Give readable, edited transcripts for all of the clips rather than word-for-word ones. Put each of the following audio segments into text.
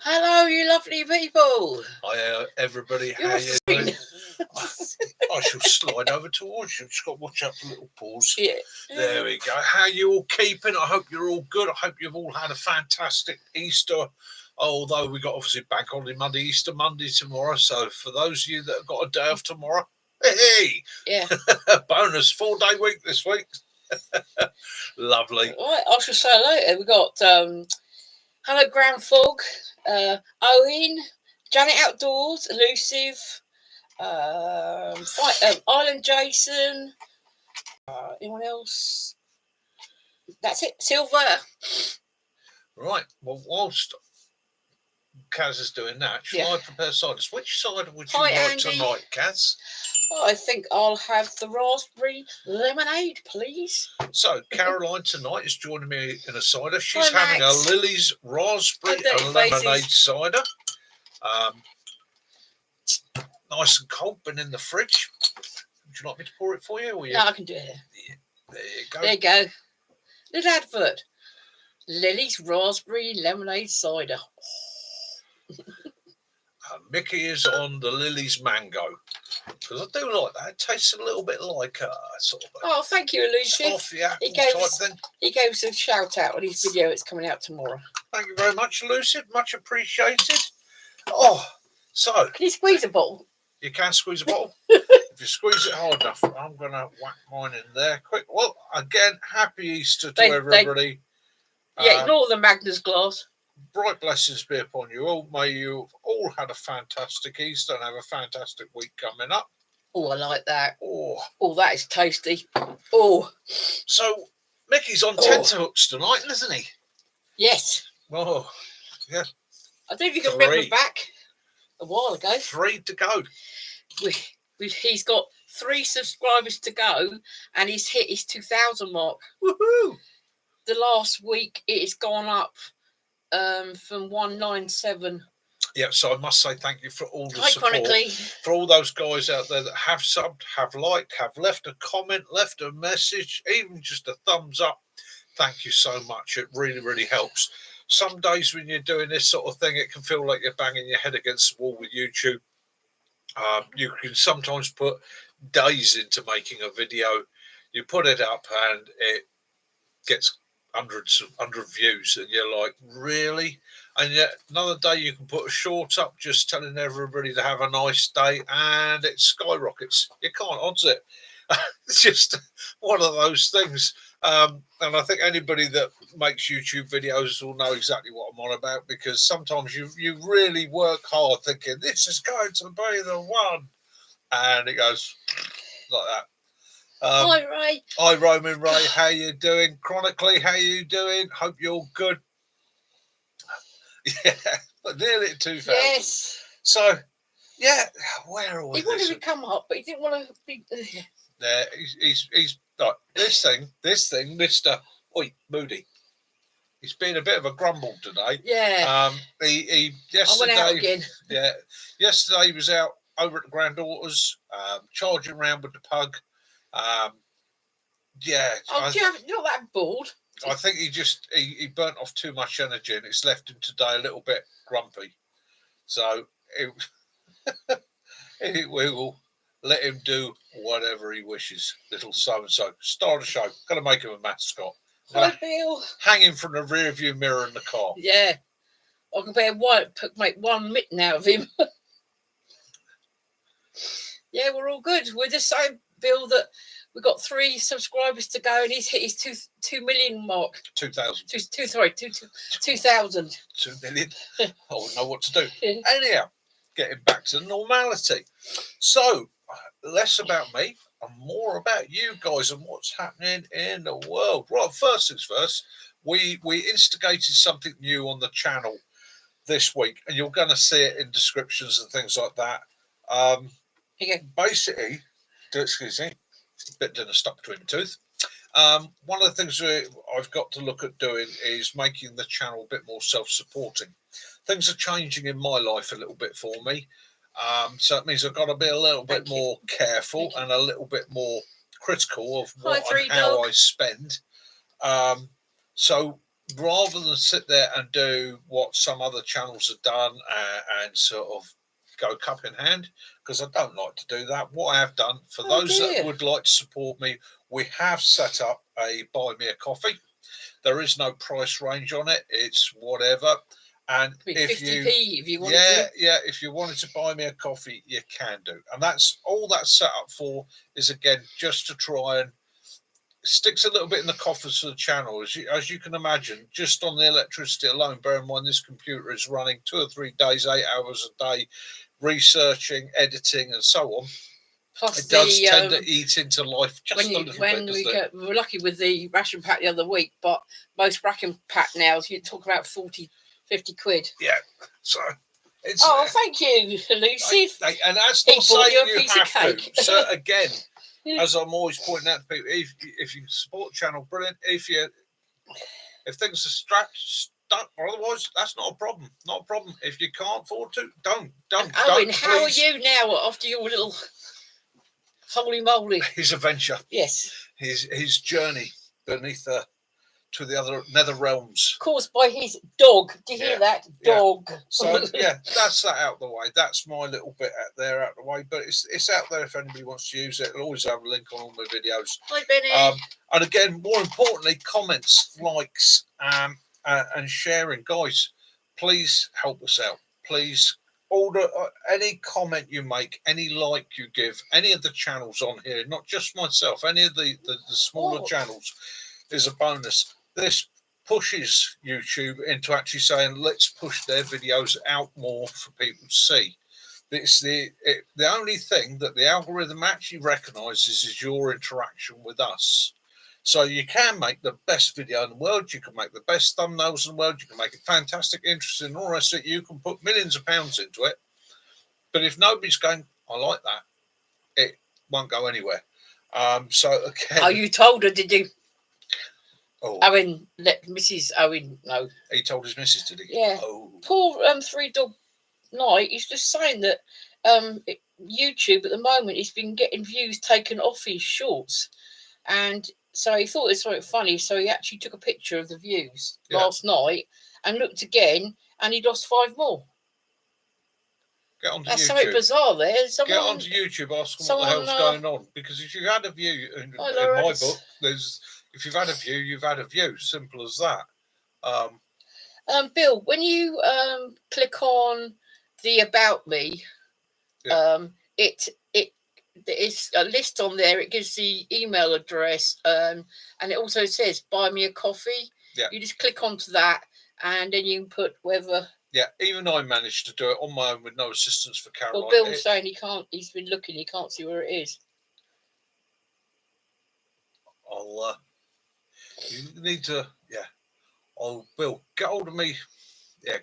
Hello, you lovely people. Hi, everybody. How You're you fine. doing? I shall slide over towards you. Just got to watch out for little paws. Yeah. There we go. How you all keeping? I hope you're all good. I hope you've all had a fantastic Easter. Although we got obviously Bank Holiday Monday, Easter Monday tomorrow. So for those of you that have got a day off tomorrow, hey, Yeah. bonus 4-day week this week. Lovely. Right, I shall say later. We got hello, Grand Fog, Owen, Janet Outdoors, Elusive, Island Jason. Anyone else? That's it. Silver. Right. Well, whilst Kaz is doing that, shall I prepare ciders? Which cider would you like Andy. tonight, Kaz? I think I'll have the raspberry lemonade, please. So Caroline tonight is joining me in a cider. She's Hi, having Max. a Lily's raspberry and lemonade cider. Nice and cold, been in the fridge. Would you like me to pour it for you? Or you? No, I can do it. Yeah, there you go. There you go. Little advert. Lily's raspberry lemonade cider. Mickey is on the Lily's mango. Because I do like that. It tastes a little bit like a sort of. Oh, thank you, Elusive. Toffee apple type thing. He gave us a shout out on his video. It's coming out tomorrow. Thank you very much, Elusive. Much appreciated. Oh, so. Can you squeeze a bottle? You can squeeze a bottle. If you squeeze it hard enough, I'm going to whack mine in there quick. Well, again, happy Easter to everybody. Ignore the Magnus glass. Bright blessings be upon you all. May you have all had a fantastic Easter and have a fantastic week coming up. Oh, I like that. Oh, that is tasty. Oh. So, Mickey's on tenterhooks tonight, isn't he? Yes. Oh, yeah. I don't know if you can remember back a while ago. 3 to go. He's got 3 subscribers to go, and he's hit his 2,000 mark. Woohoo! The last week it has gone up from 197. Yeah, so I must say thank you for all the support. Iconically. For all those guys out there that have subbed, have liked, have left a comment, left a message, even just a thumbs up. Thank you so much. It really, really helps. Some days when you're doing this sort of thing, it can feel like you're banging your head against the wall with YouTube. You can sometimes put days into making a video. You put it up and it gets hundred views, and you're like, really? And yet another day you can put a short up just telling everybody to have a nice day, and it skyrockets. You can't odds it. It's just one of those things. And I think anybody that makes YouTube videos will know exactly what I'm on about, because sometimes you really work hard thinking this is going to be the one, and it goes like that. Hi, Ray. Hi, Roman Ray. How you doing? Chronically, how you doing? Hope you're good. Yeah, nearly at 2,000. Yes. So, yeah, where are we? He wanted to come up, but he didn't want to be. There, he's like this thing, Mister. Oi, Moody. He's been a bit of a grumble today. Yeah. He yesterday. I went out again. Yeah. Yesterday he was out over at the granddaughter's, charging around with the pug. Yeah. Oh, you're not that bored. I think he burnt off too much energy, and it's left him today a little bit grumpy. So we will let him do whatever he wishes. Little so-and-so. Start the show. Got to make him a mascot. Hi, Bill. Hang him from the rear view mirror in the car. Yeah. I can make one mitten out of him. Yeah, we're all good. We're just saying, Bill, that we've got 3 subscribers to go, and he's hit his 2 million mark. 2,000. 2,000. 2 million. I wouldn't know what to do. Anyhow, getting back to normality. So, less about me and more about you guys and what's happening in the world. Right, first things first, we instigated something new on the channel this week, and you're going to see it in descriptions and things like that. Basically, excuse me, a bit dinner stuck between the tooth. One of the things I've got to look at doing is making the channel a bit more self-supporting. Things are changing in my life a little bit for me. So it means I've got to be a little bit more careful and a little bit more critical of what and how I spend. So rather than sit there and do what some other channels have done and sort of go cup in hand, because I don't like to do that. What I have done for those that would like to support me, we have set up a buy me a coffee. There is no price range on it. It's whatever. And if 50p if you wanted to. if you wanted to buy me a coffee, you can do. And that's all that's set up for, is again just to try and sticks a little bit in the coffers of the channel. As you can imagine, just on the electricity alone, bear in mind this computer is running 2 or 3 days, 8 hours a day, researching, editing, and so on. Plus it does tend to eat into life just a little bit, doesn't it? We were lucky with the ration pack the other week, but most ration pack now, you talk about 40, 50 quid. Yeah, so it's... thank you, Lucy. And that's not saying you have to. So again, as I'm always pointing out to people, if you support the channel, brilliant. If things are strapped, otherwise that's not a problem. Not a problem. If you can't afford to, don't. Owen, how are you now after your little holy moly? His adventure. Yes. His journey beneath to the other nether realms, caused by his dog. Do you hear that? Dog. So that's that out the way. That's my little bit out there out the way. But it's out there if anybody wants to use it. I'll always have a link on all my videos. Hi, Benny. And again, more importantly, comments, likes, and sharing, guys. Please help us out. Please order any comment you make, any like you give, any of the channels on here, not just myself. Any of the smaller channels is a bonus. This pushes YouTube into actually saying, let's push their videos out more for people to see. It's the only thing that the algorithm actually recognizes is your interaction with us. So you can make the best video in the world, you can make the best thumbnails in the world, you can make it fantastic, interesting, all the rest of it. You can put millions of pounds into it, but if nobody's going, I like that, it won't go anywhere. So again, oh, you told her, did you? Oh. Owen, let Mrs. Owen know. He told his missus, did he? Yeah. Oh. Poor Three Dog Night. He's just saying that YouTube at the moment, he's been getting views taken off his shorts, and so he thought it was something funny. So he actually took a picture of the views last night and looked again, and he lost 5 more. Get onto That's YouTube. something bizarre there. Get onto YouTube, ask them what the hell's going on. Because if you had a view, in my book, if you've had a view, you've had a view. Simple as that. Bill, when you click on the About Me, it's a list on there. It gives the email address, and it also says buy me a coffee. Yeah. You just click onto that, and then you can put whether. Yeah, even I managed to do it on my own with no assistance for Caroline. Well, Bill's saying he can't. He's been looking. He can't see where it is. You need to. Yeah. Oh, Bill, get hold of me. Yeah.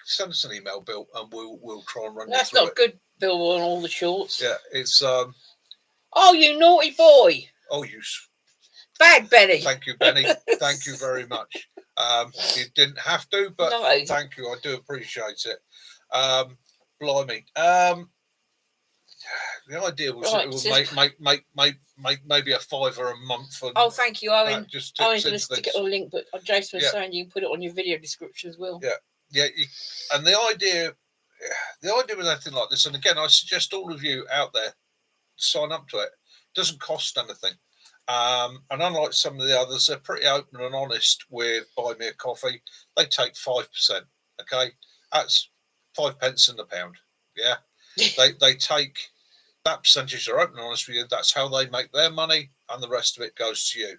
Send us an email, Bill, and we'll try and run. That's not good, Bill, on all the shorts. Yeah, it's Oh, you naughty boy! Oh, you bad Benny. Thank you, Benny. Thank you very much. You didn't have to, but no. Thank you. I do appreciate it. Blimey. The idea was that it would make maybe a £5 a month. Oh, thank you, Owen. Owen's going to stick it on a link, but Jason was saying you can put it on your video description as well. Yeah, and the idea with anything like this, and again, I suggest all of you out there sign up to it. It doesn't cost anything. And unlike some of the others, they're pretty open and honest with buy me a coffee. They take 5%. Okay, that's 5 pence in the pound. Yeah, they take that percentage. They're open and honest with you. That's how they make their money, and the rest of it goes to you.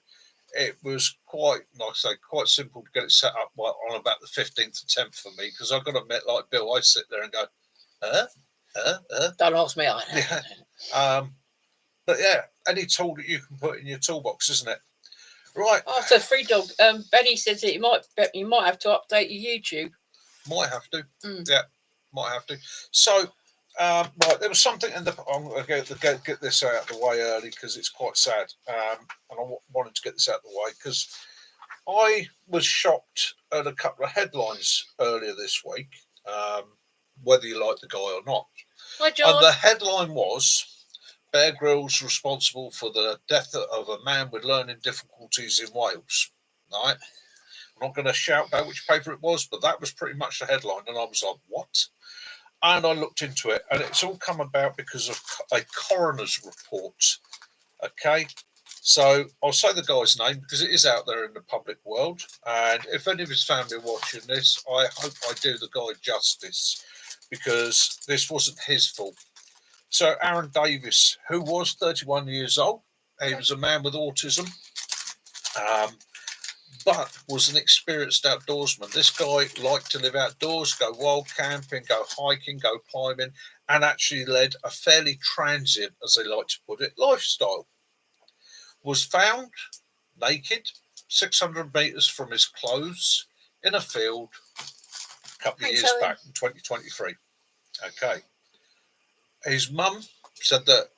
It was quite, like I say, quite simple to get it set up on about the 15th or 10th for me, because I've got to admit, like Bill, I sit there and go, Don't ask me. I know. Yeah. But yeah, any tool that you can put in your toolbox, isn't it? Right. Oh, so Free Dog. Benny says that you might have to update your YouTube. Might have to. Yeah, might have to. So, right, there was something in the. I'm going to get this out of the way early because it's quite sad, and I wanted to get this out of the way because I was shocked at a couple of headlines earlier this week, whether you like the guy or not. Hi, John. And the headline was, Bear Grylls responsible for the death of a man with learning difficulties in Wales. Right? I'm not going to shout out which paper it was, but that was pretty much the headline. And I was like, what? And I looked into it, and it's all come about because of a coroner's report. Okay. So I'll say the guy's name because it is out there in the public world. And if any of his family are watching this, I hope I do the guy justice because this wasn't his fault. So Aaron Davis, who was 31 years old, he was a man with autism, but was an experienced outdoorsman. This guy liked to live outdoors, go wild camping, go hiking, go climbing, and actually led a fairly transient, as they like to put it, lifestyle. Was found naked 600 metres from his clothes in a field a couple of years back in 2023. Okay. His mum said that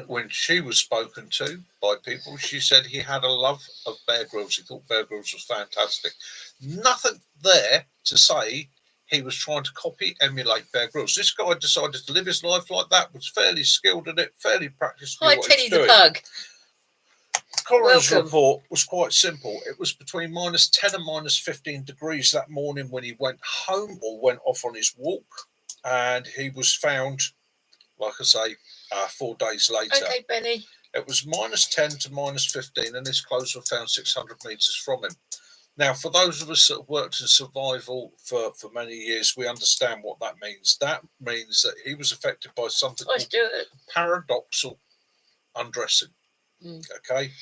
when she was spoken to by people, she said he had a love of Bear Grylls. He thought Bear Grylls was fantastic. Nothing there to say he was trying to copy, emulate Bear Grylls. This guy decided to live his life like that, was fairly skilled in it, fairly practiced. Hi, Teddy the Pug. Coroner's report was quite simple. It was between -10 and -15 degrees that morning when he went home or went off on his walk, and he was found, like I say, 4 days later. Okay, Benny. It was -10 to -15, and his clothes were found 600 metres from him. Now, for those of us that have worked in survival for many years, we understand what that means. That means that he was affected by something called paradoxal undressing. Okay.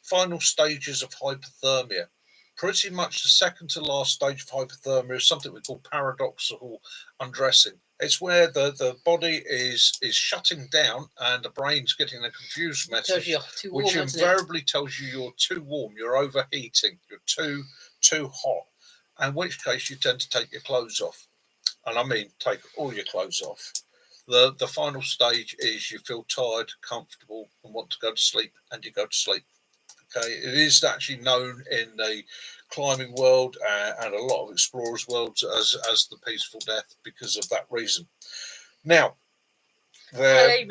Final stages of hypothermia. Pretty much the second to last stage of hypothermia is something we call paradoxical undressing. It's where the body is shutting down and the brain's getting a confused message, which invariably tells you you're too warm, you're overheating, you're too hot, in which case you tend to take your clothes off. And I mean take all your clothes off. The final stage is you feel tired, comfortable, and want to go to sleep, and you go to sleep. Okay, it is actually known in the climbing world and a lot of explorers' worlds as the peaceful death because of that reason. Now, there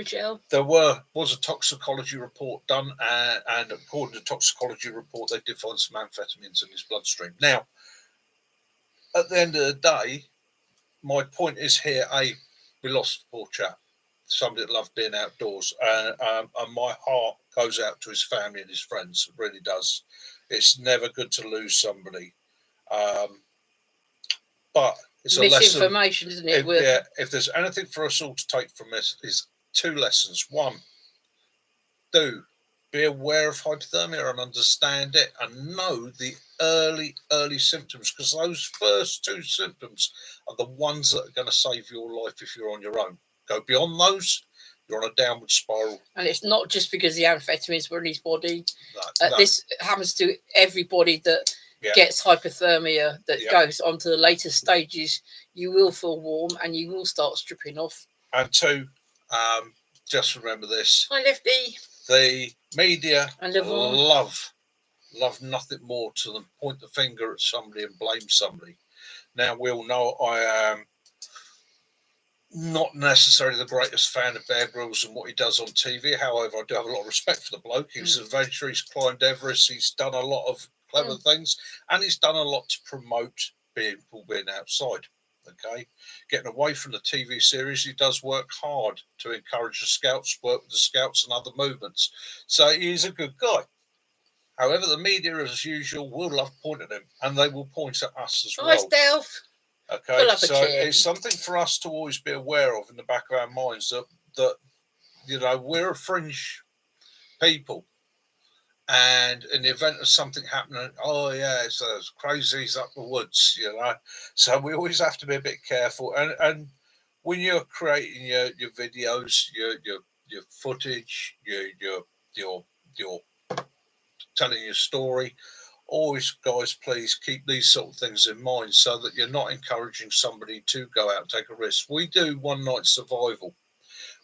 was a toxicology report done, and according to the toxicology report, they did find some amphetamines in his bloodstream. Now, at the end of the day, my point is here: we lost a poor chap, somebody that loved being outdoors, and my heart goes out to his family and his friends. It really does. It's never good to lose somebody, but it's a misinformation, lesson, isn't it? If there's anything for us all to take from this, is 2 lessons. One, be aware of hypothermia and understand it, and know the early symptoms, because those first 2 symptoms are the ones that are going to save your life if you're on your own. Go beyond those, you're on a downward spiral. And it's not just because the amphetamines were in his body. This happens to everybody that gets hypothermia, that goes on to the later stages. You will feel warm and you will start stripping off. And 2, just remember this. Hi, Lefty. The media and love nothing more to than point the finger at somebody and blame somebody. Now, we all know I am not necessarily the greatest fan of Bear Grylls and what he does on TV. However, I do have a lot of respect for the bloke. He's an adventurer. He's climbed Everest. He's done a lot of clever things, and he's done a lot to promote people being outside. Okay, getting away from the TV series, he does work hard to encourage the scouts, work with the scouts and other movements. So he's a good guy. However, the media, as usual, will love pointing him, and they will point at us as well. Hi, Stealth. Okay, so it's something for us to always be aware of in the back of our minds that you know, we're a fringe people, and in the event of something happening, it's those crazies up the woods, you know. So we always have to be a bit careful, and when you're creating your videos, your footage, your telling your story, always, guys, please keep these sort of things in mind so that you're not encouraging somebody to go out and take a risk. We do one night survival.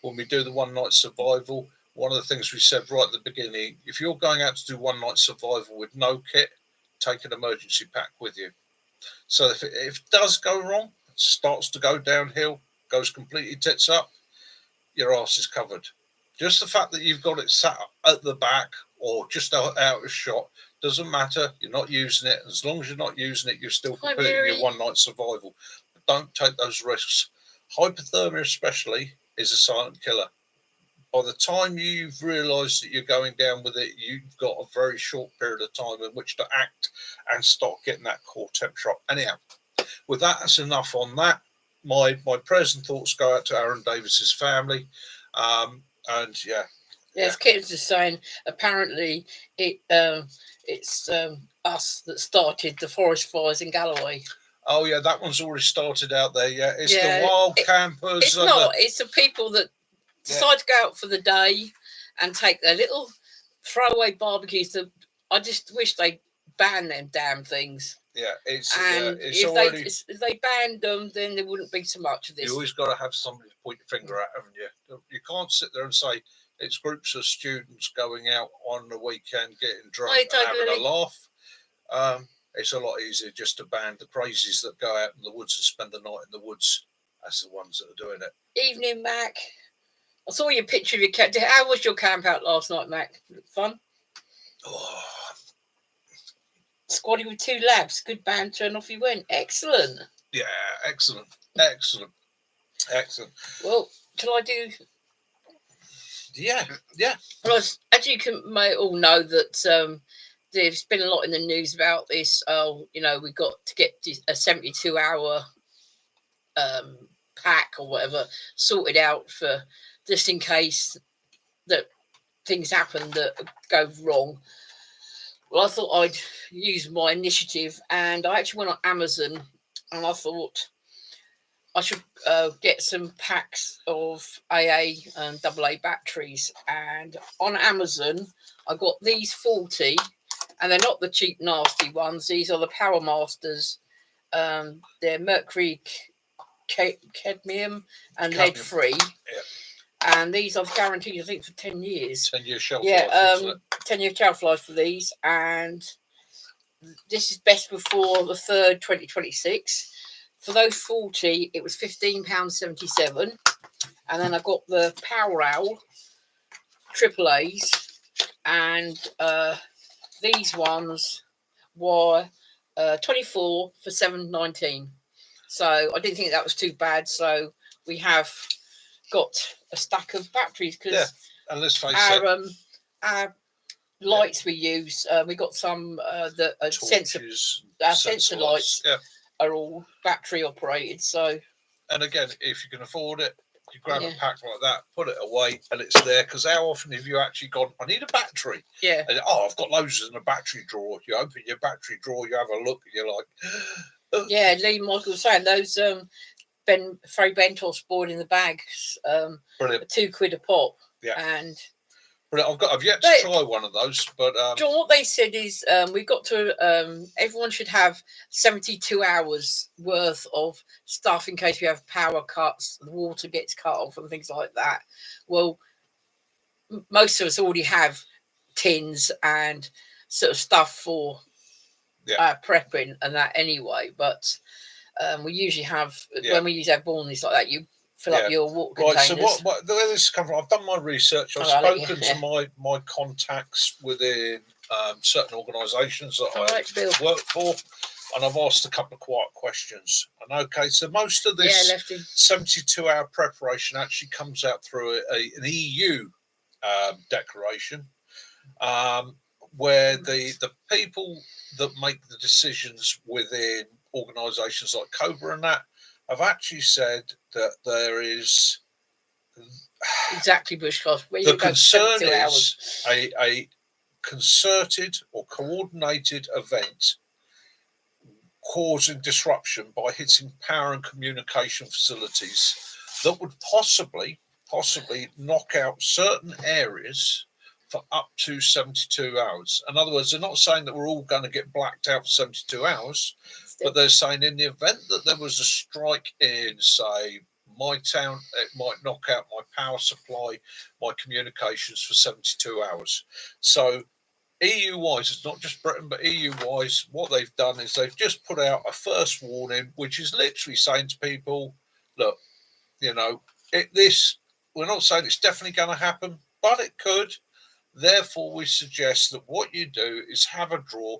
When we do the one night survival, one of the things we said right at the beginning, if you're going out to do one night survival with no kit, take an emergency pack with you. So if it does go wrong, it starts to go downhill, goes completely tits up, your arse is covered. Just the fact that you've got it sat at the back or just out of shot Doesn't matter. You're not using it. As long as you're not using it, you're still Hi, completing your Mary. one-night survival. But don't take those risks. Hypothermia, especially, is a silent killer. By the time you've realised that you're going down with it, you've got a very short period of time in which to act and start getting that core temperature up. Anyhow, with that, that's enough on that. My present thoughts go out to Aaron Davis's family. And yeah. Yes, Kit's just saying apparently it's us that started the forest fires in Galloway. Oh yeah, that one's already started out there. Yeah, it's Yeah, the wild campers. It's not. It's the people that decide to go out for the day and take their little throwaway barbecues. I just wish they banned them damn things. Yeah, it's if they banned them, then there wouldn't be so much of this. You always got to have somebody to point your finger at, haven't you? You can't sit there and say it's groups of students going out on the weekend getting drunk and having a laugh. It's a lot easier just to ban the crazies that go out in the woods and spend the night in the woods. That's the ones that are doing it. Evening, Mac. I saw your picture of your camp. How was your camp out last night, Mac? Fun? Oh. Squatty with 2 labs. Good banter, and off you went. Excellent. Yeah, excellent. Well, shall I do? Yeah. Well, as you may all know that there's been a lot in the news about this. We've got to get a 72-hour pack or whatever sorted out for just in case that things happen that go wrong. Well, I thought I'd use my initiative, and I actually went on Amazon, and I thought I should get some packs of AA and AA batteries. And on Amazon, I got these 40, and they're not the cheap, nasty ones. These are the Power Masters. They're mercury, cadmium, and lead-free. Yeah. And these I've guaranteed, I think, for 10 years. 10-year shelf life. 10-year shelf life for these. And this is best before the 3rd, 2026. For those 40, it was £15.77. And then I got the Power Owl AAAs. And these ones were 24 for £7.19. So I didn't think that was too bad. So we have got a stack of batteries because and let's face it, our lights we use, we got some that are sensor lights are all battery operated. So, and again, if you can afford it, you grab a pack like that, put it away, and it's there. Because how often have you actually gone, I need a battery? Yeah. And, I've got loads in a battery drawer. You open your battery drawer, you have a look, and you're like, yeah. Lee Michael was saying those Frey Bentos board in the bags, brilliant. £2 a pop. Yeah. And I've yet to try one of those, but John, what they said is we've got to everyone should have 72 hours worth of stuff in case we have power cuts, the water gets cut off and things like that. Well, most of us already have tins and sort of stuff for prepping and that anyway, but we usually have when we use our Borneys like that, you fill up your water containers. So what the way this comes from, I've done my research. I've spoken to my contacts within certain organisations that I work for, and I've asked a couple of quiet questions. And okay, so most of this 72-hour preparation actually comes out through an EU declaration, where the people that make the decisions within organisations like Cobra and that have actually said that there is exactly Bushcraft. The concern is a concerted or coordinated event causing disruption by hitting power and communication facilities that would possibly knock out certain areas for up to 72 hours. In other words, they're not saying that we're all going to get blacked out for 72 hours, but they're saying in the event that there was a strike in, say, my town, it might knock out my power supply, my communications for 72 hours. So EU-wise, it's not just Britain, but EU-wise, what they've done is they've just put out a first warning, which is literally saying to people, look, we're not saying it's definitely going to happen, but it could. Therefore, we suggest that what you do is have a drawer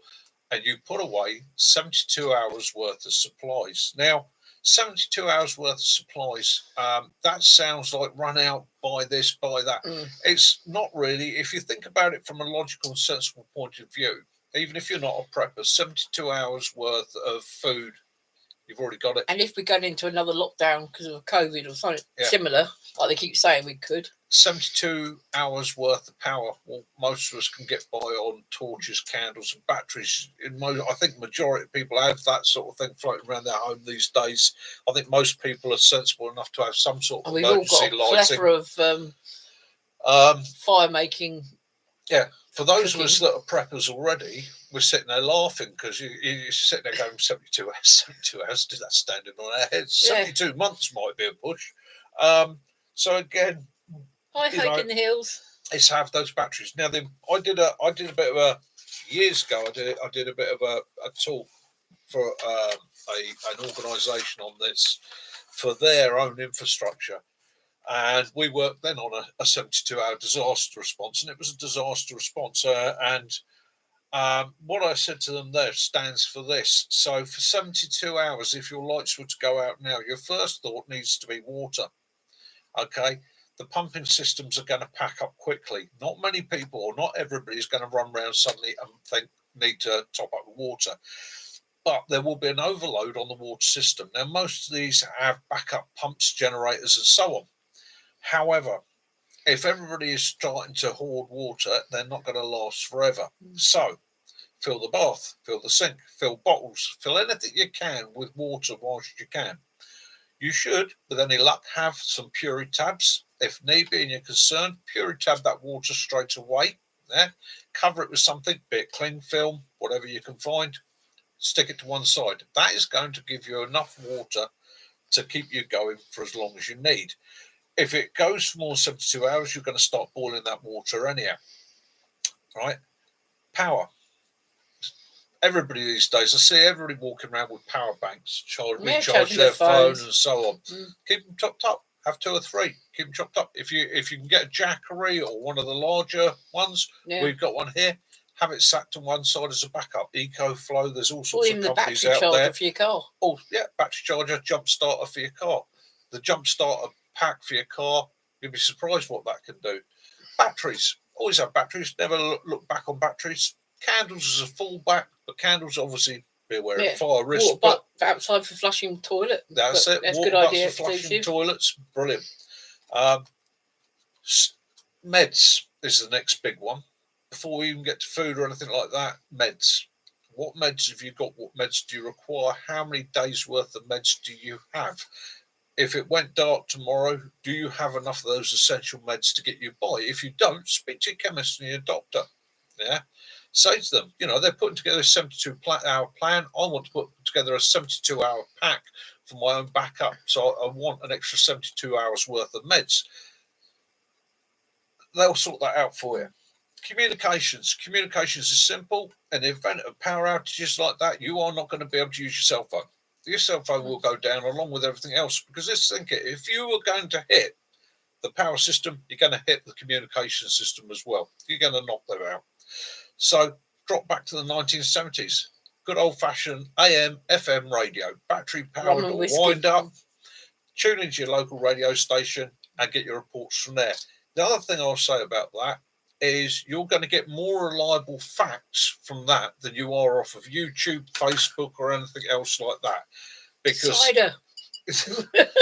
and you put away 72 hours worth of supplies. Now, 72 hours worth of supplies, that sounds like run out, buy this, buy that. It's not really. If you think about it from a logical and sensible point of view, even if you're not a prepper, 72 hours worth of food, you've already got it. And if we go into another lockdown because of COVID or something Yeah. similar, like they keep saying we could, 72 hours worth of power. Well, most of us can get by on torches, candles, and batteries. I think majority of people have that sort of thing floating around their home these days. I think most people are sensible enough to have some sort of and we've all emergency got a lighting. plethora of fire making. Yeah, for those of us that are preppers already, we're sitting there laughing because you're sitting there going 72 hours, 72 hours, did that standing on our heads? 72 months might be a push. So again, I hike in the hills. It's have those batteries. Now, I did a bit of a years ago. I did a bit of a talk for an organisation on this for their own infrastructure. And we worked then on a 72-hour disaster response, and it was a disaster response. And what I said to them there stands for this. So for 72 hours, if your lights were to go out now, your first thought needs to be water. Okay. The pumping systems are going to pack up quickly. Not many people, or not everybody, is going to run around suddenly and think need to top up with water. But there will be an overload on the water system. Now, most of these have backup pumps, generators, and so on. However, if everybody is starting to hoard water, they're not going to last forever. So, fill the bath, fill the sink, fill bottles, fill anything you can with water whilst you can. You should, with any luck, have some Puritabs. If need be and you're concerned, Puritab that water straight away. Yeah? Cover it with something, be it cling film, whatever you can find. Stick it to one side. That is going to give you enough water to keep you going for as long as you need. If it goes for more than 72 hours, you're going to start boiling that water anyhow. Right? Power. Everybody these days, I see everybody walking around with power banks, recharge their phone and so on. Keep them topped up. Have 2 or 3. Keep them chopped up. If you can get a Jackery or one of the larger ones, we've got one here. Have it sat to one side as a backup. EcoFlow. There's all sorts of companies out there. Battery charger for your car. Oh yeah, battery charger, jump starter for your car. The jump starter pack for your car. You'll be surprised what that can do. Batteries. Always have batteries. Never look back on batteries. Candles is a fallback, but candles obviously be aware of fire risk. Water butt outside for flushing toilet. That's it. That's Water a good idea. For flushing toilets, brilliant. Meds is the next big one. Before we even get to food or anything like that, meds. What meds have you got? What meds do you require? How many days worth of meds do you have? If it went dark tomorrow, do you have enough of those essential meds to get you by? If you don't, speak to your chemist and your doctor. Yeah. Say to them, they're putting together a 72-hour plan. I want to put together a 72-hour pack for my own backup. So I want an extra 72 hours worth of meds. They'll sort that out for you. Communications is simple. In the event of power outages like that, you are not going to be able to use your cell phone. Your cell phone will go down along with everything else, because if you were going to hit the power system, you're going to hit the communication system as well. You're going to knock them out. So drop back to the 1970s. Good old-fashioned AM, FM radio, battery-powered, wind up. Tune into your local radio station and get your reports from there. The other thing I'll say about that is you're going to get more reliable facts from that than you are off of YouTube, Facebook, or anything else like that. Because cider.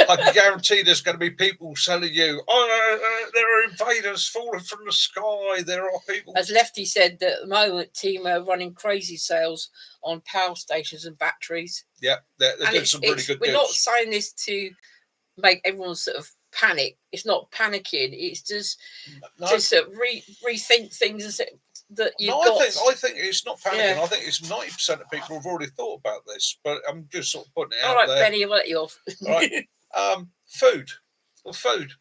I can guarantee there's going to be people telling you, there are invaders falling from the sky. There are people. As Lefty said, that at the moment, team are running crazy sales on power stations and batteries. Yeah, they're doing some really good deals. We're not saying this to make everyone sort of panic. It's not panicking. It's just rethink things that you've got. I think it's not panicking. Yeah. I think it's 90% of people have already thought about this, but I'm just sort of putting it out there. All right, Benny, I'll let you off. Right. Food. Well, food.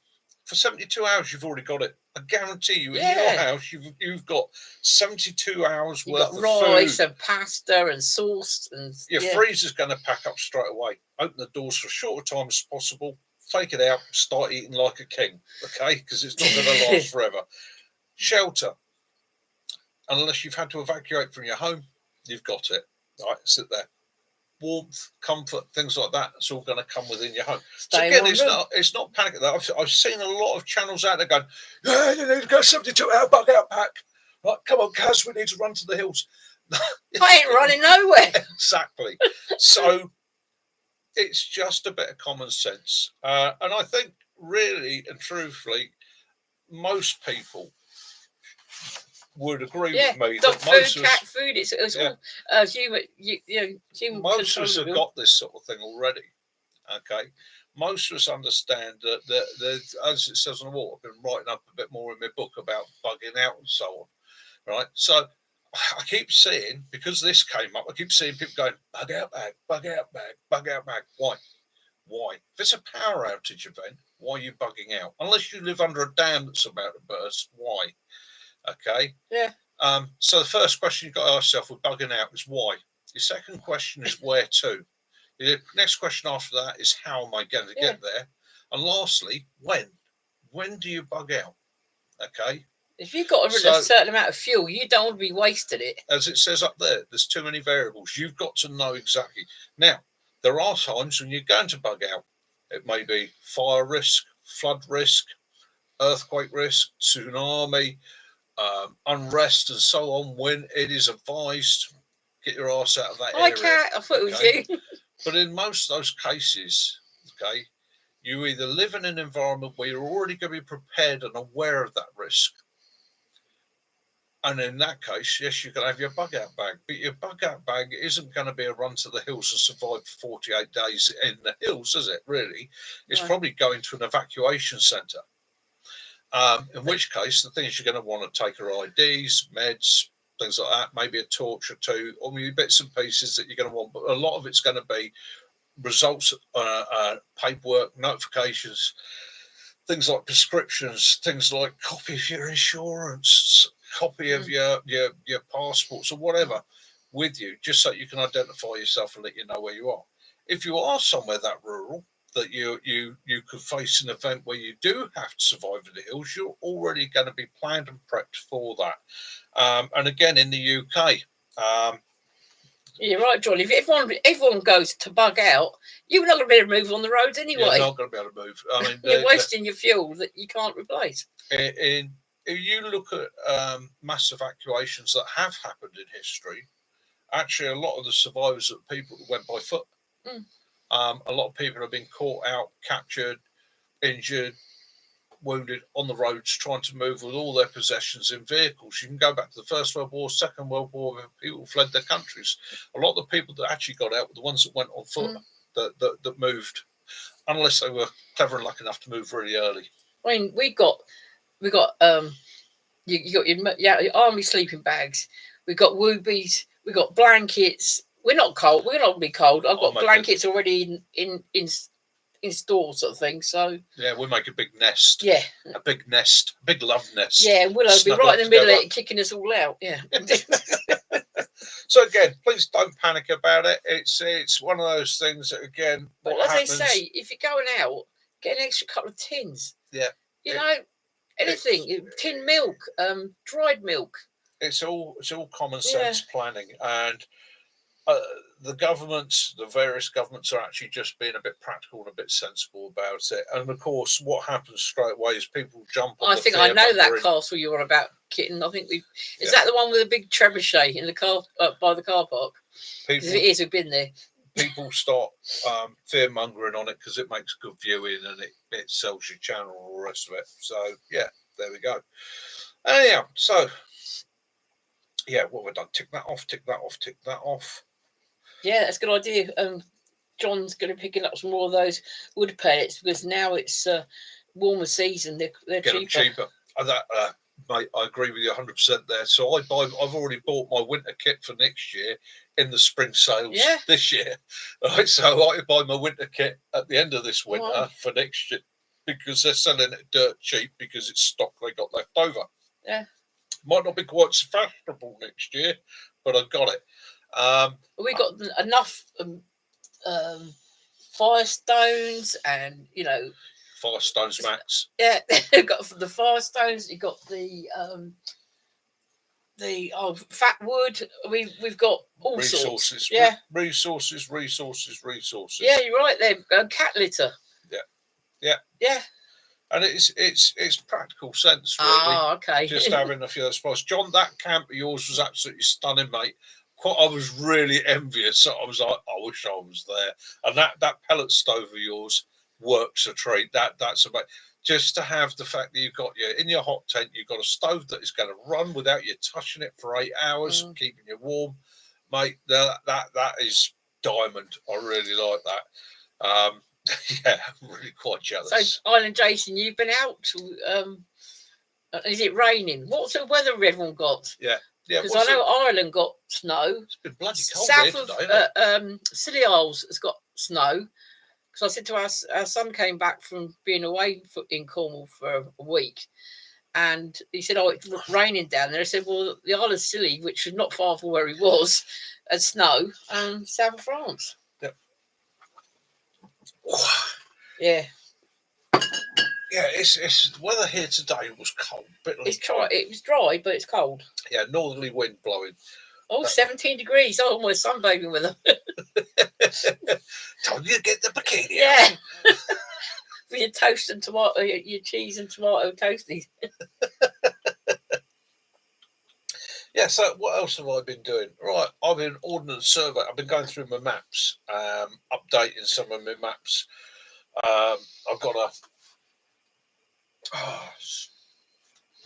For 72 hours, you've already got it. I guarantee you, in your house, you've got 72 hours worth of food. Rice and pasta and sauce. And your freezer's going to pack up straight away. Open the doors for as short a time as possible. Take it out, start eating like a king, okay? Because it's not going to last forever. Shelter. unless you've had to evacuate from your home, you've got it. Right, sit there. Warmth, comfort, things like that. It's all going to come within your home. So Stay in again, one room. it's not panic. I've seen a lot of channels out there going, yeah, you need to go 72-hour bug out pack. Right, come on, Kaz, we need to run to the hills. I ain't running nowhere. Exactly. So it's just a bit of common sense, and I think really and truthfully, most people would agree Yeah, with me dog that food, most of cat us, food. It's yeah, all human. Human most of us have controllable. got this sort of thing already. Okay, most of us understand that as it says on the wall, I've been writing up a bit more in my book about bugging out and so on. Right, so I keep seeing, because this came up, I keep seeing people going bug out bag, bug out bag, bug out bag. Why? Why? If it's a power outage event, why are you bugging out? Unless you live under a dam that's about to burst, why? Okay. Yeah. So the first question you've got to ask yourself with bugging out is why. Your second question is where to. The next question after that is how am I going to get there? And lastly, when? When do you bug out? Okay. If you've got a certain amount of fuel, you don't want to be wasting it. As it says up there, there's too many variables. You've got to know exactly. Now, there are times when you're going to bug out. It may be fire risk, flood risk, earthquake risk, tsunami, unrest, and so on. When it is advised, get your ass out of that area. Cat, I thought it was you. But in most of those cases, okay, you either live in an environment where you're already going to be prepared and aware of that risk. And in that case, yes, you can have your bug out bag, but your bug out bag isn't going to be a run to the hills and survive for 48 days in the hills, is it? Really, it's probably going to an evacuation centre. In which case, the things you're going to want to take are IDs, meds, things like that, maybe a torch or two, or maybe bits and pieces that you're going to want. But a lot of it's going to be results, paperwork, notifications, things like prescriptions, things like copy of your insurance, copy of your passports or whatever with you, just so you can identify yourself and let you know where you are. If you are somewhere that rural that you could face an event where you do have to survive in the hills, you're already going to be planned and prepped for that. And again, in the UK, you're right, John. If everyone goes to bug out, you're not going to be able to move on the roads anyway. You're not going to be able to move. I mean, you're wasting your fuel that you can't replace. If you look at mass evacuations that have happened in history, actually a lot of the survivors are people that went by foot. A lot of people have been caught out, captured, injured, wounded on the roads trying to move with all their possessions in vehicles. You can go back to the First World War, Second World War, when people fled their countries. A lot of the people that actually got out were the ones that went on foot, that moved, unless they were clever and lucky enough to move really early. I mean, we got you got your army sleeping bags. We got woobies. We got blankets. We're not cold. We're not going to be cold. I've got blankets already in store, sort of thing. So yeah, we make a big nest. Yeah, a big nest, big love nest. Yeah, Willow will be right in the middle of it, kicking us all out. Yeah. So again, please don't panic about it. It's one of those things that again. But as happens, they say, if you're going out, get an extra couple of tins. Yeah. You know, anything, tin milk, dried milk. It's all common sense planning, and the governments, the various governments, are actually just being a bit practical and a bit sensible about it. And of course, what happens straight away is people jump on. I think I know that castle you were about, Kitten. I think is that the one with a big trebuchet in the car by the car park? If it is, we've been there. People start fear mongering on it because it makes good viewing and it sells your channel and all the rest of it. So yeah, there we go. Anyhow, so yeah, what we've done, tick that off, tick that off, tick that off. Yeah, that's a good idea. John's going to be picking up some more of those wood pellets because now it's warmer season. They're cheaper. Mate, I agree with you 100% there. So I've already bought my winter kit for next year in the spring sales this year. Right, so I buy my winter kit at the end of this winter for next year because they're selling it dirt cheap because it's stock they got left over. Yeah. Might not be quite so fashionable next year, but I've got it. We got enough Firestones and Firestones Max. Yeah, you got the Firestones. You got the the fat wood. We've got all resources. sorts. Yeah, resources. yeah, you're right there. Cat litter. Yeah. And it's practical sense, really. Oh, okay. Just having a few of those spots. John, that camp of yours was absolutely stunning, mate. I was really envious. I was like, I wish I was there. And that pellet stove of yours works a treat. That's about just to have the fact that you've got in your hot tent, you've got a stove that is going to run without you touching it for 8 hours, keeping you warm, mate. That is diamond. I really like that. Yeah, I'm really quite jealous. So, Island Jason, you've been out. Is it raining? What's the weather everyone got? Yeah. Because I know Ireland got snow. It's been bloody cold South here today, of Scilly Isles has got snow. Because I said to our son came back from being away in Cornwall for a week, and he said, "Oh, it's raining down there." I said, "Well, the Isle of Scilly, which was not far from where he was, had snow, and south of France." Yep. Yeah. Yeah, it's the weather here today was cold. It's dry. It was dry, but it's cold. Yeah, northerly wind blowing. Oh, 17 degrees. Oh, almost sunbathing with them. Time you get the bikini. Yeah. With your toast and tomato, your cheese and tomato toasties. Yeah, so what else have I been doing? Right, I've been ordnance survey. I've been going through my maps, updating some of my maps. I've got a...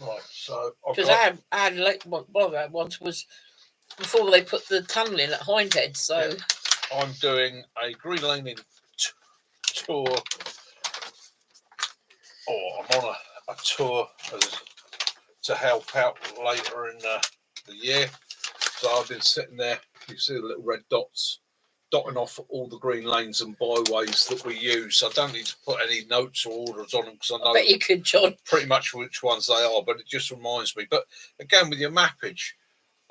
right, so... Because I had one of the ones was before they put the tunnel in at Hindhead, so... Yeah. I'm doing a Green Lane tour. I'm on a tour to help out later in the year. So I've been sitting there. You see the little red dots dotting off all the green lanes and byways that we use. I don't need to put any notes or orders on them because I know bet you could, John. Pretty much which ones they are, but it just reminds me. But again, with your mappage,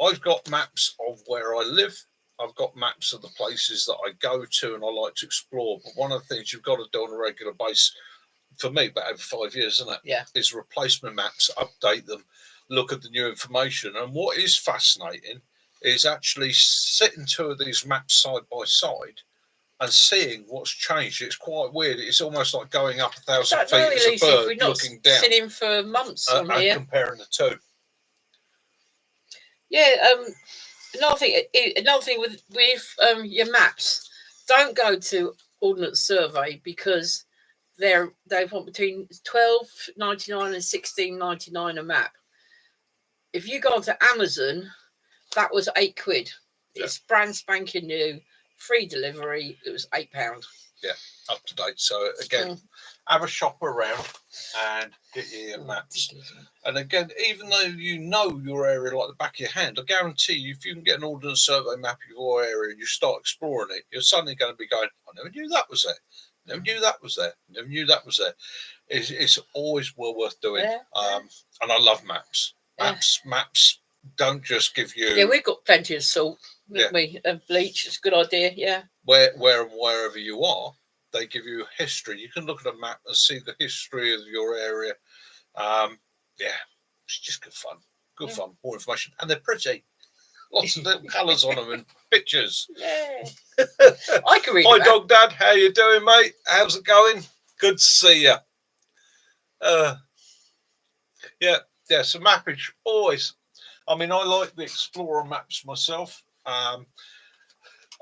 I've got maps of where I live. I've got maps of the places that I go to and I like to explore. But one of the things you've got to do on a regular basis, for me, about over 5 years, isn't it? Yeah. Is replace my maps, update them, look at the new information. And what is fascinating is actually sitting two of these maps side by side and seeing what's changed. It's quite weird. It's almost like going up 1,000 feet as a bird looking down. Sitting for months on and here. comparing the two. Yeah. Another thing with your maps, don't go to Ordnance Survey because they want between $12.99 and $16.99 a map. If you go onto Amazon, that was £8. It's brand spanking new, free delivery. It was £8. Yeah, up to date. So again, have a shop around and get your maps. And again, even though you know your area like the back of your hand, I guarantee you, if you can get an Ordnance Survey map of your area and you start exploring it, you're suddenly going to be going, I never knew that was there. Never knew that was there. Never knew that was there. It's always well worth doing. And I love maps. Maps don't just give you... Yeah, we've got plenty of salt, haven't we? And bleach. It's a good idea, yeah. Wherever you are, they give you history. You can look at a map and see the history of your area. Yeah, it's just good fun. Good fun. More information. And they're pretty. Lots of little colours on them and pictures. Yeah. I can read Hi, Dog Dad. How you doing, mate? How's it going? Good to see you. Yeah, so mappage, always. I mean, I like the Explorer maps myself. I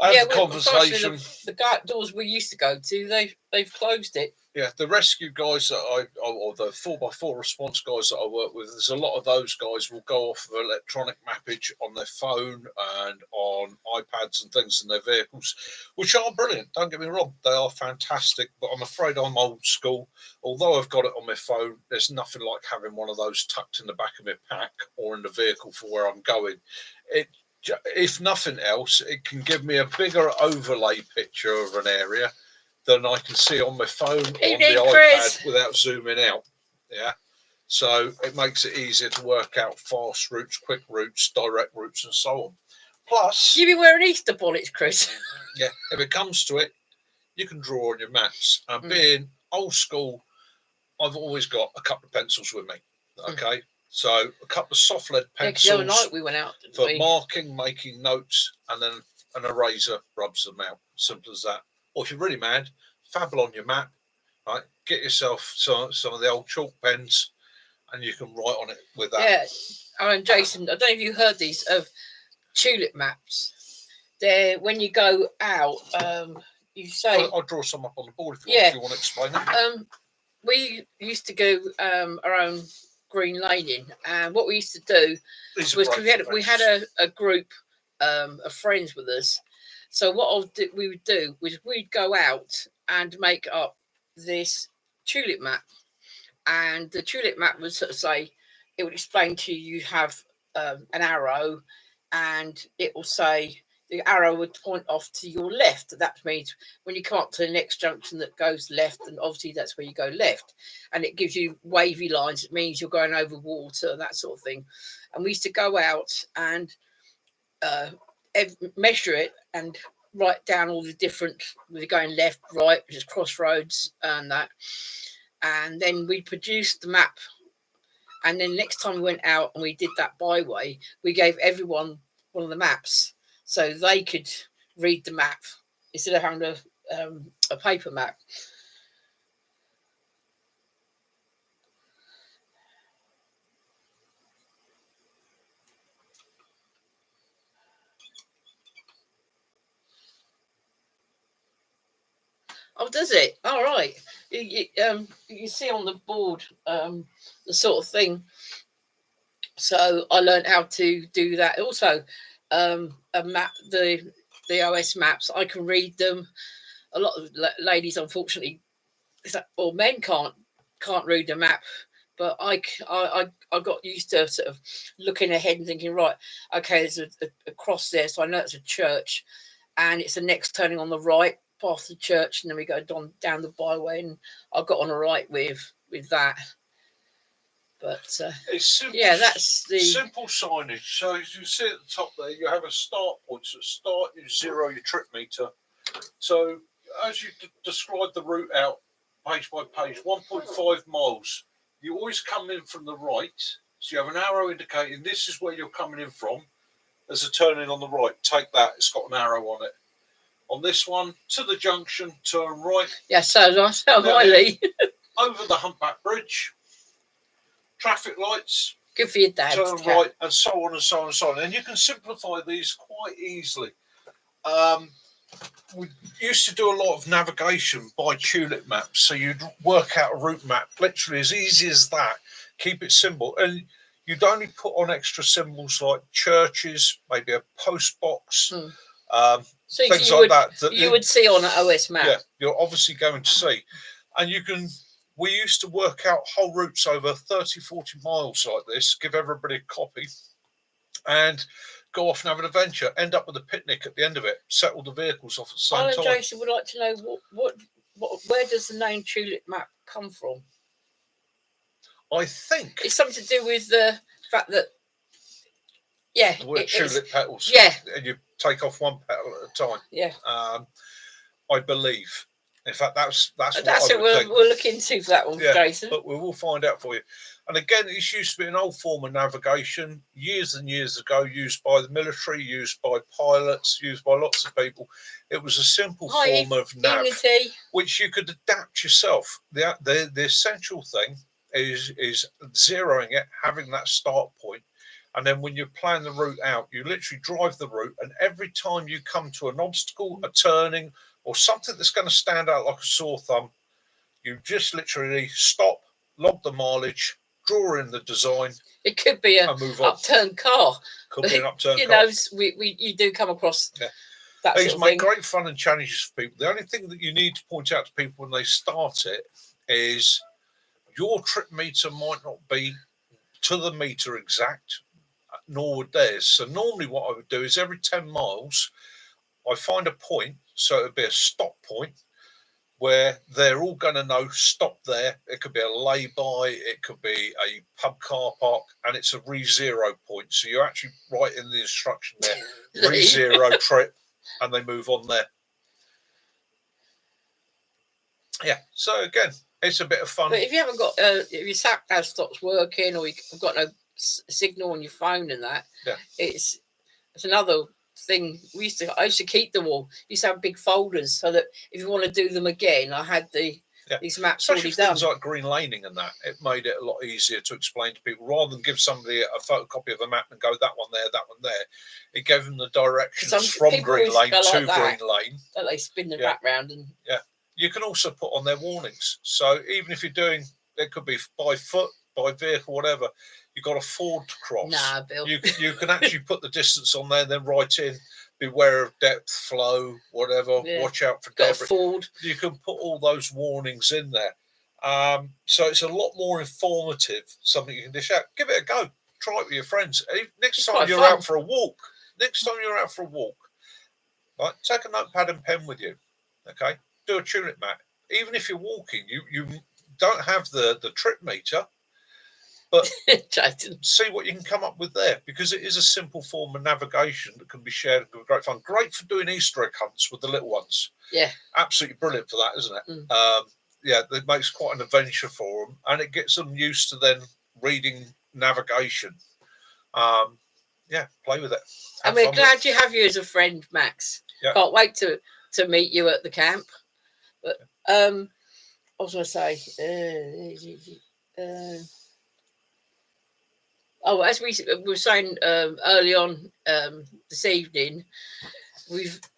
had the conversation. The doors we used to go to, they've closed it. Yeah, the rescue guys or the 4x4 response guys that I work with, there's a lot of those guys will go off of electronic mappage on their phone and on iPads and things in their vehicles, which are brilliant. Don't get me wrong, they are fantastic, but I'm afraid I'm old school. Although I've got it on my phone, there's nothing like having one of those tucked in the back of my pack or in the vehicle for where I'm going. If nothing else, it can give me a bigger overlay picture of an area than I can see on my phone or on the iPad without zooming out. Yeah. So it makes it easier to work out fast routes, quick routes, direct routes, and so on. Plus, you be wearing Easter bonnets, Chris. Yeah, if it comes to it, you can draw on your maps. And being old school, I've always got a couple of pencils with me. Okay. So a couple of soft lead Yeah, 'cause the other pencils night we went out, didn't for we? marking, making notes, and then an eraser rubs them out. Simple as that. Or if you're really mad, fabble on your map, right? Get yourself some of the old chalk pens, and you can write on it with that. Yeah, Jason, I don't know if you heard these of tulip maps. They're when you go out, you say. I'll draw some up on the board if you want to explain it. We used to go around Green Laning, and what we used to do was we had a group of friends with us. So what we would do was we'd go out and make up this tulip map, and the tulip map would sort of say, it would explain to you, you have an arrow, and it will say the arrow would point off to your left. That means when you come up to the next junction that goes left, and obviously that's where you go left, and it gives you wavy lines. It means you're going over water, that sort of thing. And we used to go out and measure it and write down all the different, we're going left, right, which is crossroads and that. And then we produced the map. And then next time we went out and we did that byway, we gave everyone one of the maps so they could read the map instead of having a paper map. Oh, does it? All right. You see on the board the sort of thing. So I learned how to do that. Also, a map, the OS maps, I can read them. A lot of ladies, unfortunately, or men can't read the map. But I got used to sort of looking ahead and thinking, right, okay, there's a cross there, so I know it's a church, and it's the next turning on the right past the church, and then we go down the byway, and I got on all right with that. But it's simple, yeah, that's the simple signage. So as you see at the top there, you have a start point. So start, you zero your trip meter. So as you describe the route out page by page, 1.5 miles. You always come in from the right. So you have an arrow indicating this is where you're coming in from. There's a turning on the right. Take that. It's got an arrow on it. On this one, to the junction, turn right. Yeah, so Miley. Over the Humpback Bridge. Traffic lights. Good for your dad. Turn right, and so on and so on and so on. And you can simplify these quite easily. We used to do a lot of navigation by tulip maps. So you'd work out a route map, literally as easy as that. Keep it simple. And you'd only put on extra symbols like churches, maybe a post box, so things like that. You would see on an OS map. Yeah, you're obviously going to see. And you can, we used to work out whole routes over 30, 40 miles like this, give everybody a copy, and go off and have an adventure, end up with a picnic at the end of it, settle the vehicles off at the same time. Jason would like to know what where does the name tulip map come from? I think it's something to do with the fact that the word tulip petals. Yeah, and you take off one petal at a time. Yeah, I believe. In fact, that's what we'll look into for that one, Jason. But we will find out for you. And again, this used to be an old form of navigation years and years ago, used by the military, used by pilots, used by lots of people. It was a simple form of nav, which you could adapt yourself. The essential thing is zeroing it, having that start point. And then when you plan the route out, you literally drive the route. And every time you come to an obstacle, a turning, or something that's going to stand out like a sore thumb, you just literally stop, log the mileage, draw in the design. It could be an upturned car. Could be an upturned car. You do come across that These sort of make thing. great fun and challenges for people. The only thing that you need to point out to people when they start it is your trip meter might not be to the meter exact, nor would theirs. So normally what I would do is every 10 miles, I find a point, so it would be a stop point, where they're all going to know stop there. It could be a lay-by, it could be a pub car park, and it's a re-zero point. So you actually write in the instruction there, re-zero trip, and they move on there. Yeah, so again, It's a bit of fun. But if you haven't got, if your sat nav stops working, or you've got no signal on your phone and that, Yeah. it's another thing. I used to keep them all. Used to have big folders so that if you want to do them again, I had these maps Especially already for done. things like green laning and that, it made it a lot easier to explain to people rather than give somebody a photocopy of a map and go that one there. It gave them the directions from green lane to green lane. That they spin the map round and you can also put on their warnings. So even if you're doing, it could be by foot, by vehicle, whatever. You've got a ford to cross. Nah, Bill. You can actually put the distance on there, and then write in, beware of depth, flow, whatever. Yeah. Watch out for Got debris. a ford. You can put all those warnings in there. So it's a lot more informative. Something you can dish out. Give it a go. Try it with your friends. Next time you're out for a walk. Right, take a notepad and pen with you. Okay, do a tune it map. Even if you're walking, you don't have the trip meter, but see what you can come up with there, because it is a simple form of navigation that can be shared and great fun. Great for doing Easter egg hunts with the little ones. Yeah, absolutely brilliant for that, isn't it? Yeah, it makes quite an adventure for them, and it gets them used to then reading navigation. Yeah, play with it. And we're glad you have you as a friend, Max. Yeah. Can't wait to meet you at the camp. But I was going to say, as we were saying early on this evening,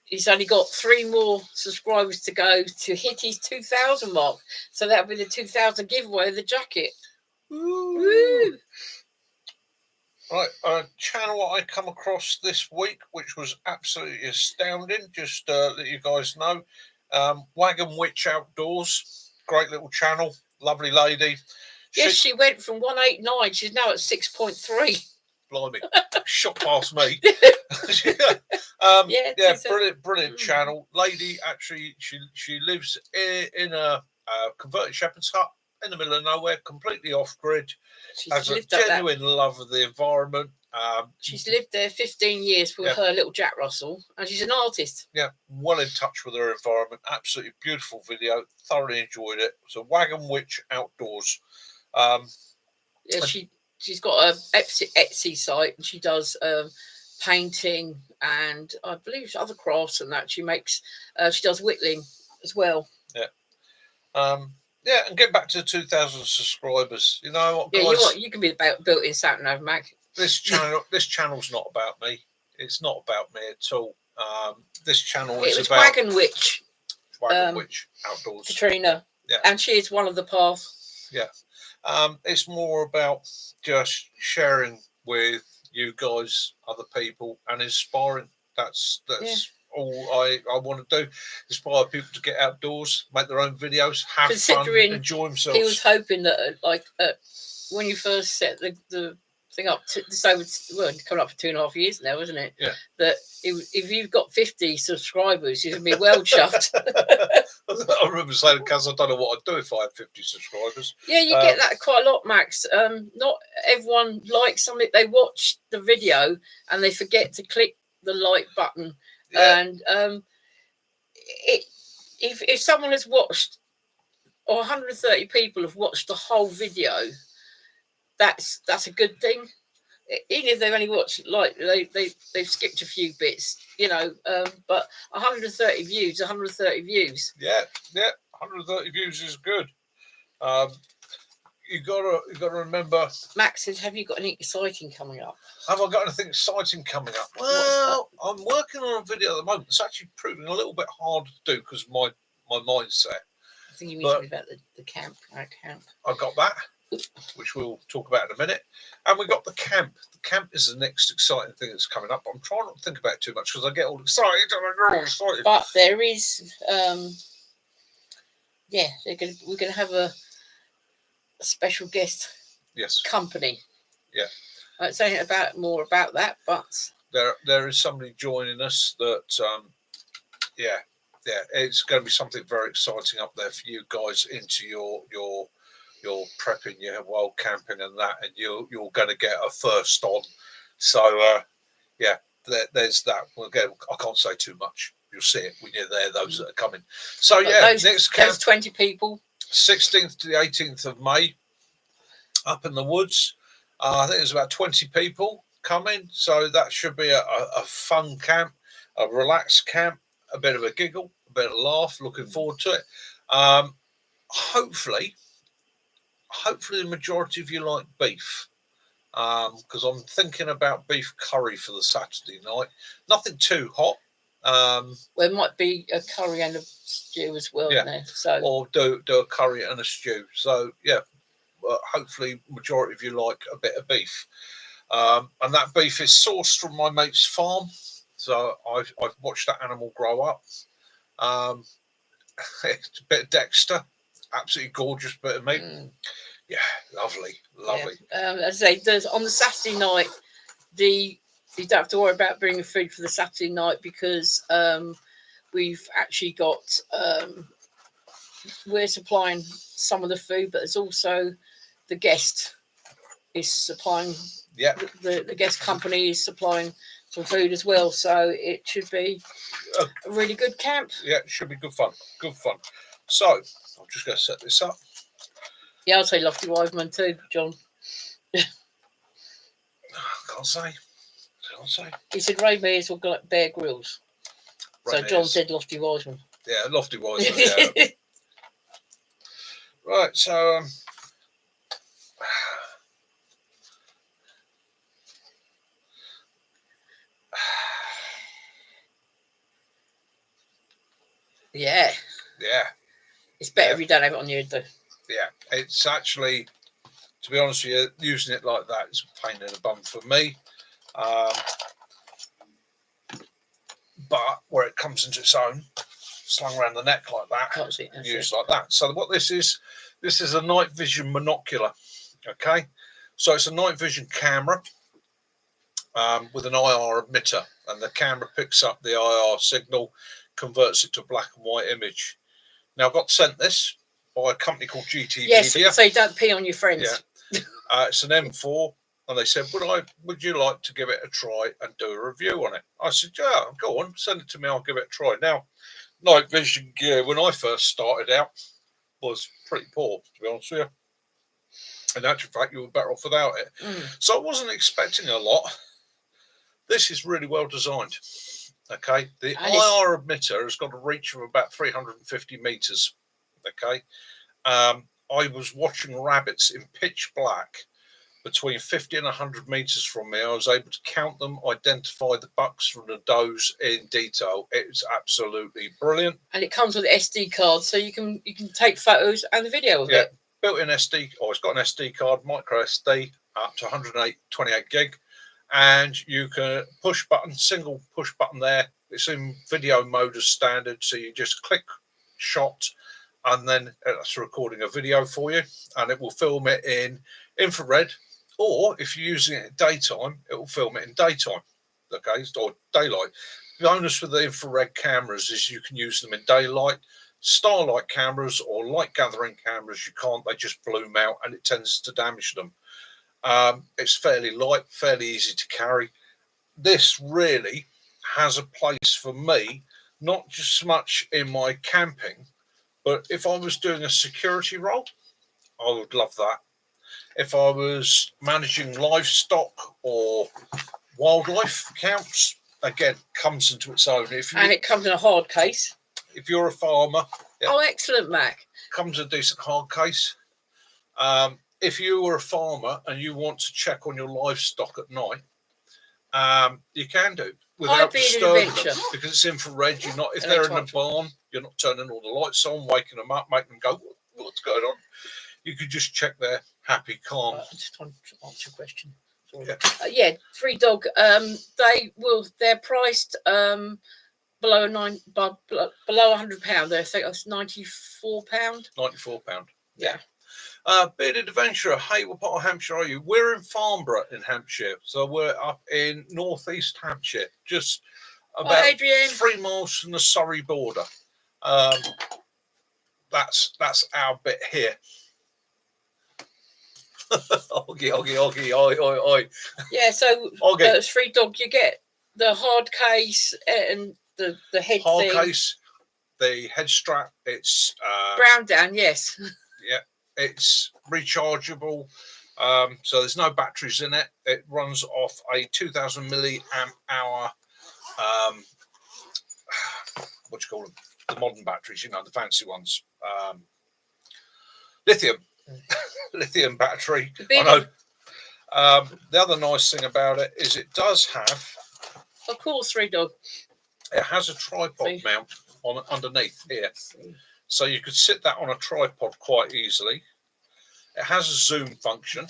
he's only got 3 more subscribers to go to hit his 2,000 mark. So that'll be the 2,000 giveaway of the jacket. Woo! Right, a channel I come across this week, which was absolutely astounding, just to let you guys know. Wagon Witch Outdoors, great little channel, lovely lady. Yes, she went from 189, she's now at 6.3. Blimey, shot past me. Brilliant channel. Lady, actually, she lives in a converted shepherd's hut in the middle of nowhere, completely off grid. Has a genuine love of the environment. She's lived there 15 years with her little Jack Russell, and she's an artist. Yeah, well in touch with her environment. Absolutely beautiful video. Thoroughly enjoyed it. So Wagon Witch Outdoors. She's got a Etsy site, and she does painting and I believe other crafts and that. She makes she does whittling as well. Yeah, and get back to 2,000 subscribers. You know what, guys? You can be about built-in sat nav, Mac. This channel's not about me. It's not about me at all. This channel is about Wagon Witch. Wagon Witch Outdoors. Katrina. Yeah. And she is one of the path. Yeah. It's more about just sharing with you guys, other people, and inspiring. That's all I want to do. Inspire people to get outdoors, make their own videos, have fun, enjoy themselves. He was hoping that, when you first set the thing up, coming up for 2.5 years now, isn't it? Yeah. That if you've got 50 subscribers, you're going to be well chuffed. I remember saying, because I don't know what I'd do if I had 50 subscribers. Yeah, you get that quite a lot, Max. Not everyone likes something. They watch the video and they forget to click the like button. Yeah. And if someone has watched, or 130 people have watched the whole video, that's a good thing. Even if they've only watched, they've skipped a few bits, but 130 views, 130 views. Yeah, 130 views is good. You gotta remember. Max says, "Have you got anything exciting coming up?" Have I got anything exciting coming up? Well, I'm working on a video at the moment. It's actually proving a little bit hard to do because my mindset. I think you mean about the camp. Our camp. I got that, which we'll talk about in a minute, and we got the camp. The camp is the next exciting thing that's coming up. I'm trying not to think about it too much because I get all excited. But there is, we're gonna have a special guest. Yes. Company. Yeah. I won't say more about that, but there is somebody joining us that it's going to be something very exciting up there for you guys into your prepping, your wild camping and that, and you're going to get a first on. So there's that. Again, I can't say too much. You'll see it when you're there. Those that are coming. So next camp. Those 20 people. 16th to the 18th of May, up in the woods. I think there's about 20 people coming, so that should be a fun camp, a relaxed camp, a bit of a giggle, a bit of laugh. Looking forward to it. Hopefully the majority of you like beef, because I'm thinking about beef curry for the Saturday night. Nothing too hot. There might be a curry and a stew as well, Yeah. there. So, or do a curry and a stew. So yeah, hopefully majority of you like a bit of beef. And that beef is sourced from my mate's farm, so I've watched that animal grow up. It's a bit of Dexter, absolutely gorgeous bit of meat. Yeah, lovely. Yeah. As I say, there's on the Saturday night, you don't have to worry about bringing food for the Saturday night, because we've actually got we're supplying some of the food, but there's also the guest is supplying. Yeah, the guest company is supplying some food as well, so it should be a really good camp. Yeah, it should be good fun. So I'm just going to set this up. Yeah, I'll say Lofty Wiseman too, John. Can't say. He said Ray Mears or Bear Grylls. So John said Lofty Wiseman. Yeah, Lofty Wiseman. Yeah. Right, so yeah. It's better if you don't have it on you, though. Yeah, it's actually, to be honest with you, using it like that is a pain in the bum for me. But where it comes into its own, slung around the neck like that, used like that. So what this is a night vision monocular. Okay, so it's a night vision camera with an IR emitter, and the camera picks up the IR signal, converts it to black and white image. Now, I got sent this by a company called GT Yes, Media. so you don't pee on your friends. Yeah. It's an M4, and they said, would you like to give it a try and do a review on it? I said, yeah, go on, send it to me, I'll give it a try. Now, night vision gear, when I first started out, was pretty poor, to be honest with you. In actual fact, you were better off without it. So I wasn't expecting a lot. This is really well designed. Okay, the IR emitter has got a reach of about 350 meters. Okay, I was watching rabbits in pitch black between 50 and 100 meters from me. I was able to count them, identify the bucks from the does in detail. It's absolutely brilliant. And it comes with an SD card, so you can take photos and the video of it. Built-in SD. It's got an SD card, micro SD, up to 128 gig. And you can single push button there. It's in video mode as standard, so you just click shot, and then it's recording a video for you, and it will film it in infrared, or if you're using it at daytime, it will film it in daytime, okay, or daylight. The bonus with the infrared cameras is you can use them in daylight. Starlight cameras or light gathering cameras, you can't. They just bloom out, and it tends to damage them. It's fairly light, fairly easy to carry. This really has a place for me, not just so much in my camping, but if I was doing a security role, I would love that. If I was managing livestock or wildlife camps, again, comes into its own. And it comes in a hard case. If you're a farmer. Yeah, oh, excellent, Mac. Comes a decent hard case. If you were a farmer and you want to check on your livestock at night, you can do without disturbing them, because it's infrared. You're not, if they're in a barn, you're not turning all the lights on, waking them up, making them go, what's going on? You could just check they're happy, calm. I'm just trying to answer your question. Yeah, Free Dog. They're priced below £100. I think that's £94. £94. Yeah. Bearded Adventurer, hey, what part of Hampshire are you? We're in Farnborough in Hampshire, so we're up in northeast Hampshire, just about 3 miles from the Surrey border. That's our bit here. Oggy, oi, oi, oi. Yeah, so Free Dog, you get the hard case and the head hard thing. Case. the head strap, it's Brown down, yes. yeah, it's rechargeable. So there's no batteries in it. It runs off a 2000 milliamp hour. What do you call them? The modern batteries, you know, the fancy ones. Lithium, lithium battery. I know. The other nice thing about it is it does have. Of course, 3 Dog. It has a tripod mount on underneath here, so you could sit that on a tripod quite easily. It has a zoom function.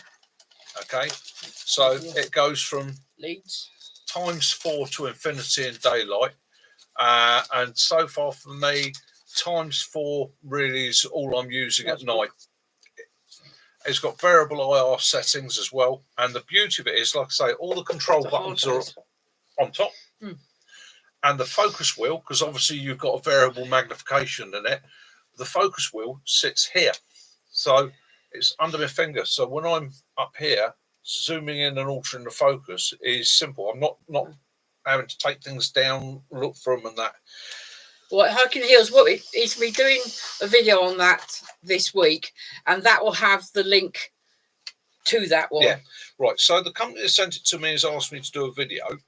Okay, so it goes from leads ×4 to infinity in daylight, and so far for me, ×4 really is all I'm using at night. It's got variable IR settings as well, and the beauty of it is, like I say, all the control buttons are on top. And the focus wheel, because obviously you've got a variable magnification in it, the focus wheel sits here. So it's under my finger. So when I'm up here, zooming in and altering the focus is simple. I'm not having to take things down, look for them and that. Well, Harkin Hills, what he's be doing a video on that this week, and that will have the link to that one. Yeah, right. So the company that sent it to me has asked me to do a video.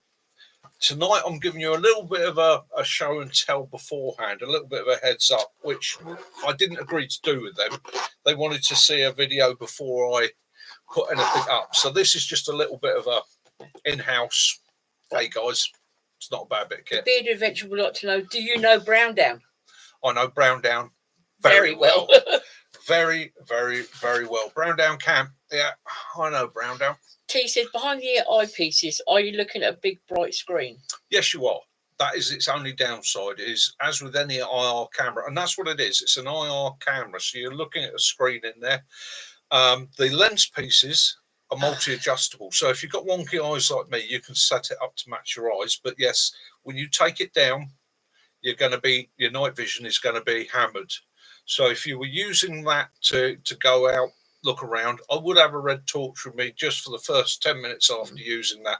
Tonight, I'm giving you a little bit of a show and tell beforehand, a little bit of a heads up, which I didn't agree to do with them. They wanted to see a video before I put anything up. So this is just a little bit of a in-house, hey guys, it's not a bad bit of kit. Bearded Adventure would like to know, do you know Brown Down? I know Brown Down very well. Very, very, very well. Brown Down Camp, yeah, I know Brown Down. T says, behind the ear eyepieces, are you looking at a big bright screen? Yes, you are. That is its only downside, is as with any IR camera, and that's what it is. It's an IR camera, so you're looking at a screen in there. The lens pieces are multi-adjustable. So if you've got wonky eyes like me, you can set it up to match your eyes. But yes, when you take it down, your night vision is going to be hammered. So if you were using that to go out, look around, I would have a red torch with me just for the first 10 minutes after using that.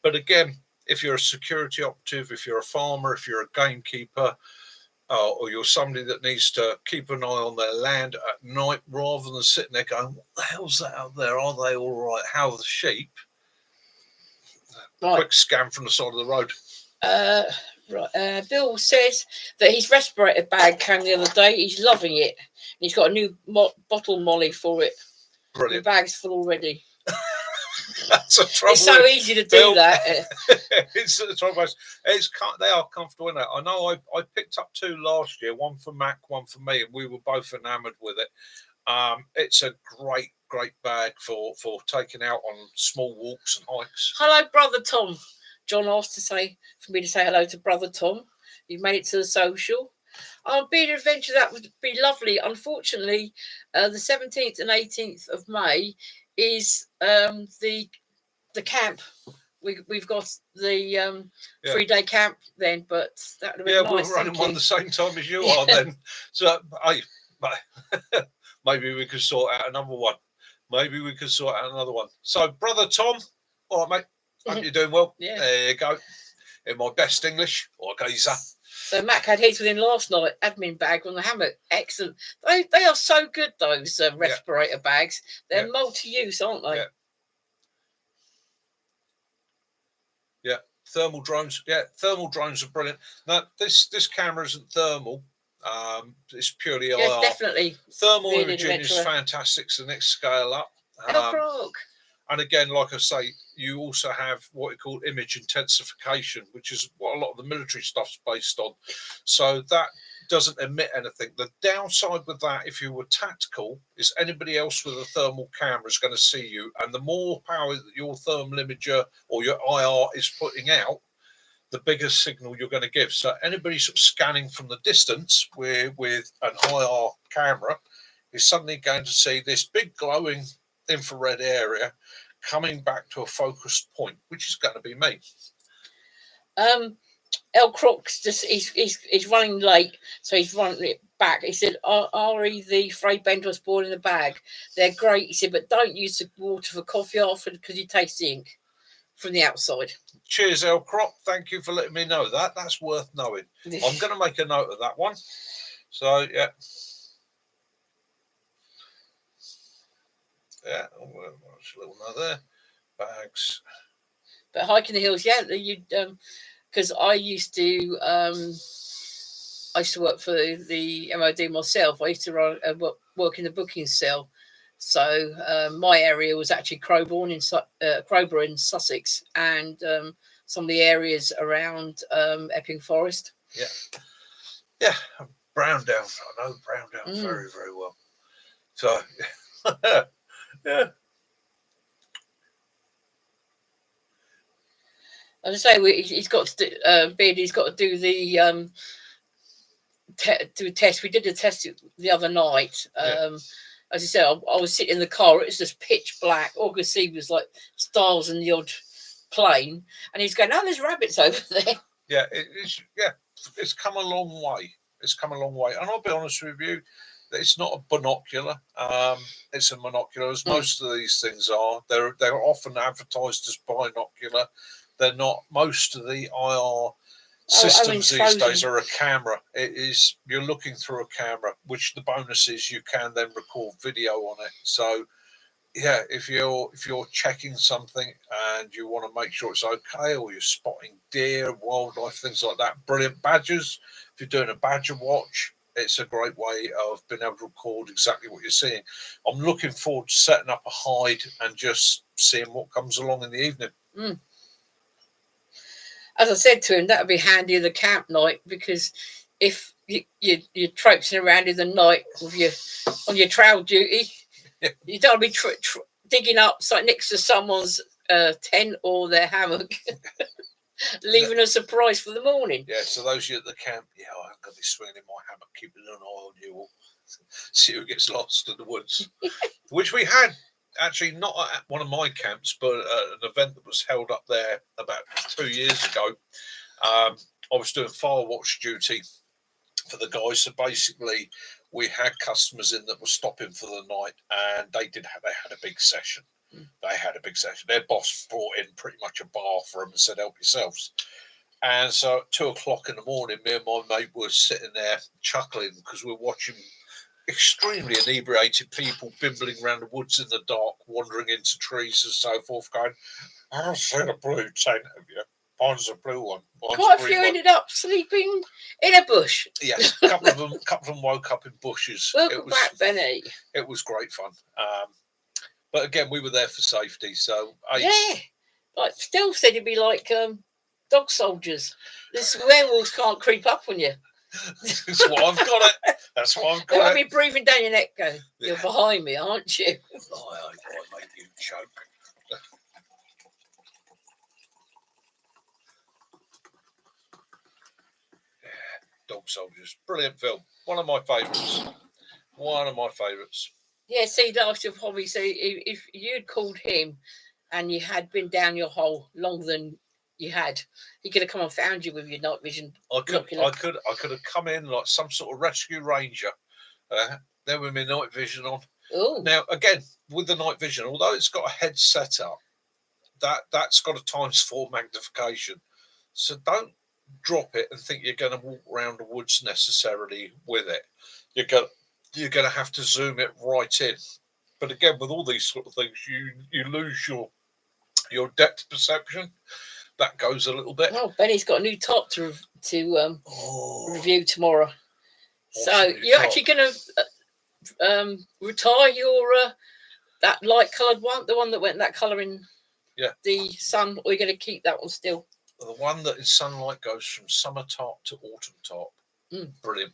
But again, if you're a security operative, if you're a farmer, if you're a gamekeeper, or you're somebody that needs to keep an eye on their land at night, rather than sitting there going, what the hell's that out there? Are they all right? How are the sheep? Right. Quick scan from the side of the road. Bill says that his respirator bag came the other day. He's loving it. He's got a new bottle molly for it. Brilliant. The bag's full already. That's a trouble. It's so easy to do that. It's the trouble. They are comfortable in it. I know I picked up 2 last year, one for Mac, one for me, and we were both enamoured with it. It's a great bag for taking out on small walks and hikes. Hello, Brother Tom. John asked for me to say hello to Brother Tom. You've made it to the social. Bearded Adventure, that would be lovely. Unfortunately, the 17th and 18th of May is the camp. We've got the 3-day camp then, but that would have been nice. We're running one the same time as you are then. So maybe we could sort out another one. Maybe we could sort out another one. So, Brother Tom, all right, mate. Hope you're doing well. Yeah. There you go. In my best English, or geezer. So Mac had his with him last night, admin bag on the hammock. Excellent. They are so good, those respirator bags. They're multi-use, aren't they? Yeah. Thermal drones. Yeah, thermal drones are brilliant. Now, this camera isn't thermal. It's purely IR. Yes, definitely. Thermal imaging is fantastic. It's the next scale up. And again, like I say, you also have what you call image intensification, which is what a lot of the military stuff's based on. So that doesn't emit anything. The downside with that, if you were tactical, is anybody else with a thermal camera is going to see you. And the more power that your thermal imager or your IR is putting out, the bigger signal you're going to give. So anybody sort of scanning from the distance with an IR camera is suddenly going to see this big glowing infrared area coming back to a focused point, which is going to be me. El Crocs he's running late, so he's running it back. He said, "Ari, the Frey Bento spawn in the bag. They're great." He said, "But don't use the water for coffee after because you taste the ink." from the outside. Cheers, El Crop. Thank you for letting me know that. That's worth knowing. I'm going to make a note of that one. So, yeah. Yeah, what's a little note there. Bags. But hiking the hills, yeah, you because I used to work for the MOD myself. I used to work in the booking cell. So my area was actually Crowborn in Sussex, and some of the areas around Epping Forest. Yeah, yeah, Browndown. I know Browndown very, very well. So, yeah. As I say, he's got to do, Beardy's got to do the do a test. We did a test the other night. As I said, I was sitting in the car. It was just pitch black. All I could see was like stars and the odd plane. And he's going, "Oh, there's rabbits over there." Yeah, it's come a long way. It's come a long way. And I'll be honest with you, it's not a binocular. It's a monocular, as most of these things are. They're often advertised as binocular. They're not. Most of the IR systems these days are a camera. It is, you're looking through a camera, which the bonus is you can then record video on it. So yeah, if you're checking something and you want to make sure it's okay, or you're spotting deer, wildlife, things like that, brilliant. Badgers, if you're doing a badger watch, it's a great way of being able to record exactly what you're seeing. I'm looking forward to setting up a hide and just seeing what comes along in the evening. As I said to him, that would be handy in the camp night, because if you're traipsing around in the night with on your trail duty, you don't want to be digging up next to someone's tent or their hammock, leaving a surprise for the morning. Yeah, so those of you at the camp, I'm going to be swinging in my hammock, keeping an eye on you all, see who gets lost in the woods, which we had. Actually, not at one of my camps, but an event that was held up there about 2 years ago. I was doing fire watch duty for the guys. So basically, we had customers in that were stopping for the night, and they had a big session. They had a big session. Their boss brought in pretty much a bar for them and said, "Help yourselves." And so at 2 o'clock in the morning, me and my mate were sitting there chuckling because we're watching extremely inebriated people bimbling around the woods in the dark, wandering into trees and so forth, going, "I've seen a blue tent, have you? Mine's a blue one." Quite a few ended up sleeping in a bush. Yes, a couple of them woke up in bushes. Welcome back, Benny. It was great fun. But again, we were there for safety. So like Still said, it'd be like dog soldiers. The werewolves can't creep up on you. That's why I've got it. That's why I've got it. I'll be breathing down your neck going, "You're behind me, aren't you?" I make you choke. Dog Soldiers, brilliant film. One of my favourites. Yeah, see, that's your hobby. So if you'd called him and you had been down your hole longer than you had, he could have come and found you with your night vision. I could have come in like some sort of rescue ranger. There with my night vision on. Ooh. Now again, with the night vision, although it's got a head set up, that's got a ×4 magnification. So don't drop it and think you're going to walk around the woods necessarily with it. You're going to have to zoom it right in. But again, with all these sort of things, you lose your depth perception. That goes a little bit. Well, Benny's got a new top to review tomorrow. So you're actually going to retire your that light coloured one, the one that went that colour in the sun, or you're going to keep that one still? The one that in sunlight goes from summer tarp to autumn tarp. Brilliant.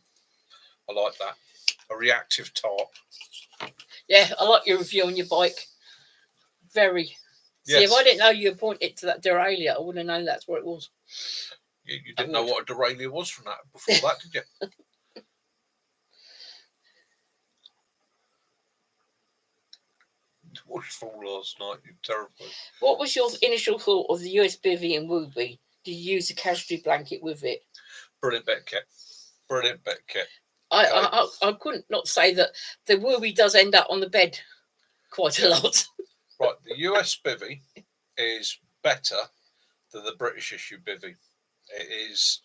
I like that. A reactive tarp. Yeah, I like your review on your bike. Very. See, if I didn't know you pointed to that derailleur, I wouldn't have known that's what it was. You didn't know what a derailleur was from that before that, did you? Watchful last night, you terrified. What was your initial thought of the US Bivvy and Wooby? Did you use a casualty blanket with it? Brilliant bit kit. Brilliant bit kit. I couldn't not say that the Wooby does end up on the bed quite a lot. Right, the US Bivvy is better than the British issue bivvy. It is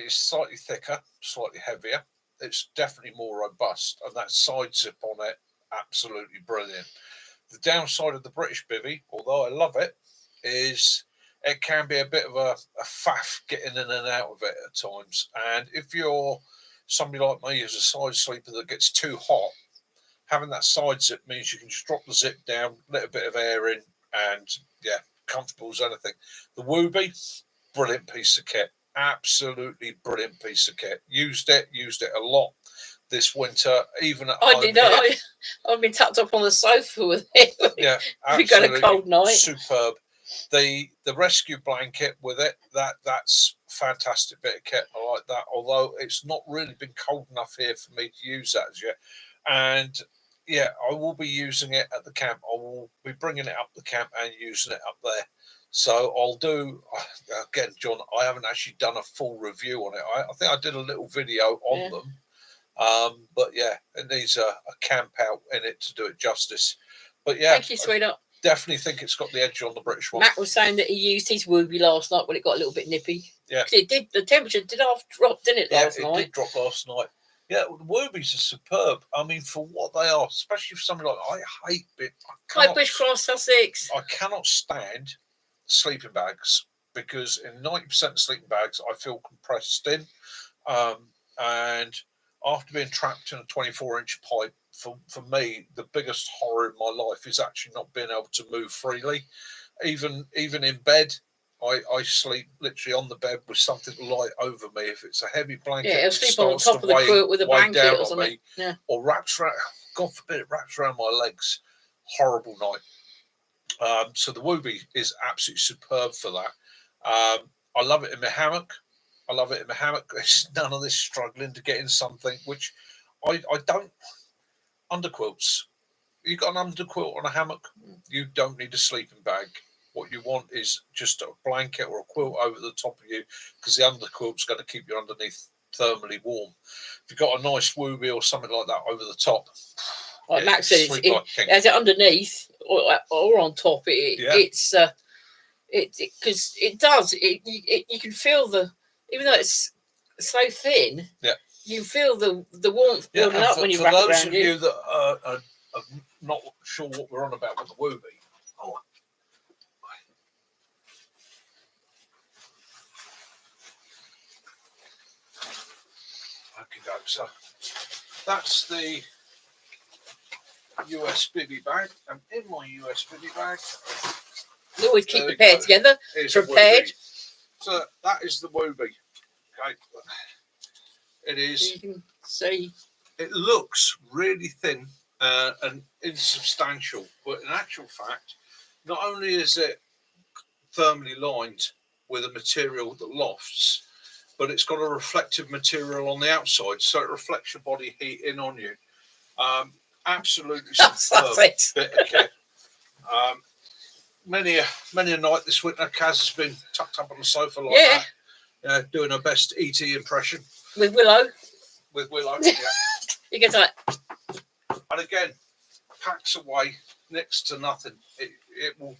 slightly thicker, slightly heavier. It's definitely more robust, and that side zip on it, absolutely brilliant. The downside of the British bivvy, although I love it, is it can be a bit of a faff getting in and out of it at times. And if you're somebody like me who's a side sleeper that gets too hot, having that side zip means you can just drop the zip down, let a bit of air in, and yeah, comfortable as anything. The Wooby, brilliant piece of kit. Absolutely brilliant piece of kit. Used it a lot this winter, even at I home did. here. I've been tucked up on the sofa with it. Yeah, We got a absolutely cold night. superb. The rescue blanket with it, that's fantastic bit of kit. I like that. Although it's not really been cold enough here for me to use that as yet. And yeah, I will be using it at the camp. I will be bringing it up the camp and using it up there. So I'll do, again, John, I haven't actually done a full review on it. I think I did a little video on them. But yeah, it needs a camp out in it to do it justice. But yeah, thank you, sweetheart. Definitely think it's got the edge on the British one. Matt was saying that he used his Wooby last night when it got a little bit nippy. Yeah, it did. The temperature did half drop, didn't it? Last night. It did drop last night. Yeah, the Woobies are superb. I mean, for what they are, especially for somebody like I hate it. Like Bushcross, Sussex. I cannot stand sleeping bags because in 90% of sleeping bags, I feel compressed in. And after being trapped in a 24-inch pipe, for me, the biggest horror in my life is actually not being able to move freely. Even in bed, I sleep literally on the bed with something light over me. If it's a heavy blanket, I'll sleep on top of the quilt with a blanket or something. Or wraps around, God forbid, it wraps around my legs. Horrible night. So the Wooby is absolutely superb for that. I love it in my hammock. It's none of this struggling to get in something, which I don't. Underquilts. You got an underquilt on a hammock, you don't need a sleeping bag. What you want is just a blanket or a quilt over the top of you, because the underquilt's going to keep you underneath thermally warm. If you've got a nice Wooby or something like that over the top, like Max said, as it underneath or on top, it's because it does. You can feel even though it's so thin. Yeah. You feel the warmth building up when you wrap around you. For those of you that are not sure what we're on about with the Wooby, so that's the US bivvy bag, and in my US bivvy bag, you always keep the pair together. Prepared. So that is the Wooby. Okay. It is. You can see. It looks really thin and insubstantial, but in actual fact, not only is it thermally lined with a material that lofts, but it's got a reflective material on the outside, so it reflects your body heat in on you. Absolutely superb bit of kit. Many a night this winter, Kaz has been tucked up on the sofa like that, doing her best ET impression. With Willow, yeah. You get like, and again, packs away next to nothing. It will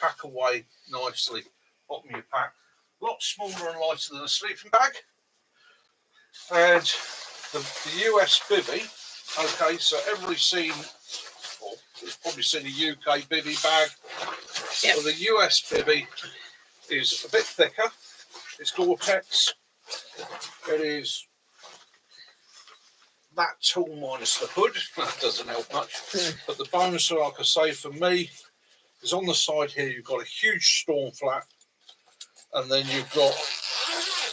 pack away nicely. Bottom of your pack, a lot smaller and lighter than a sleeping bag. And the US bivvy. Okay, so everybody's seen, or has probably seen a UK bivvy bag. Yep. Well, the US bivvy is a bit thicker. It's Gore-Tex. It is that tall minus the hood. That doesn't help much. But the bonus, like I say, for me, is on the side here, you've got a huge storm flap. And then you've got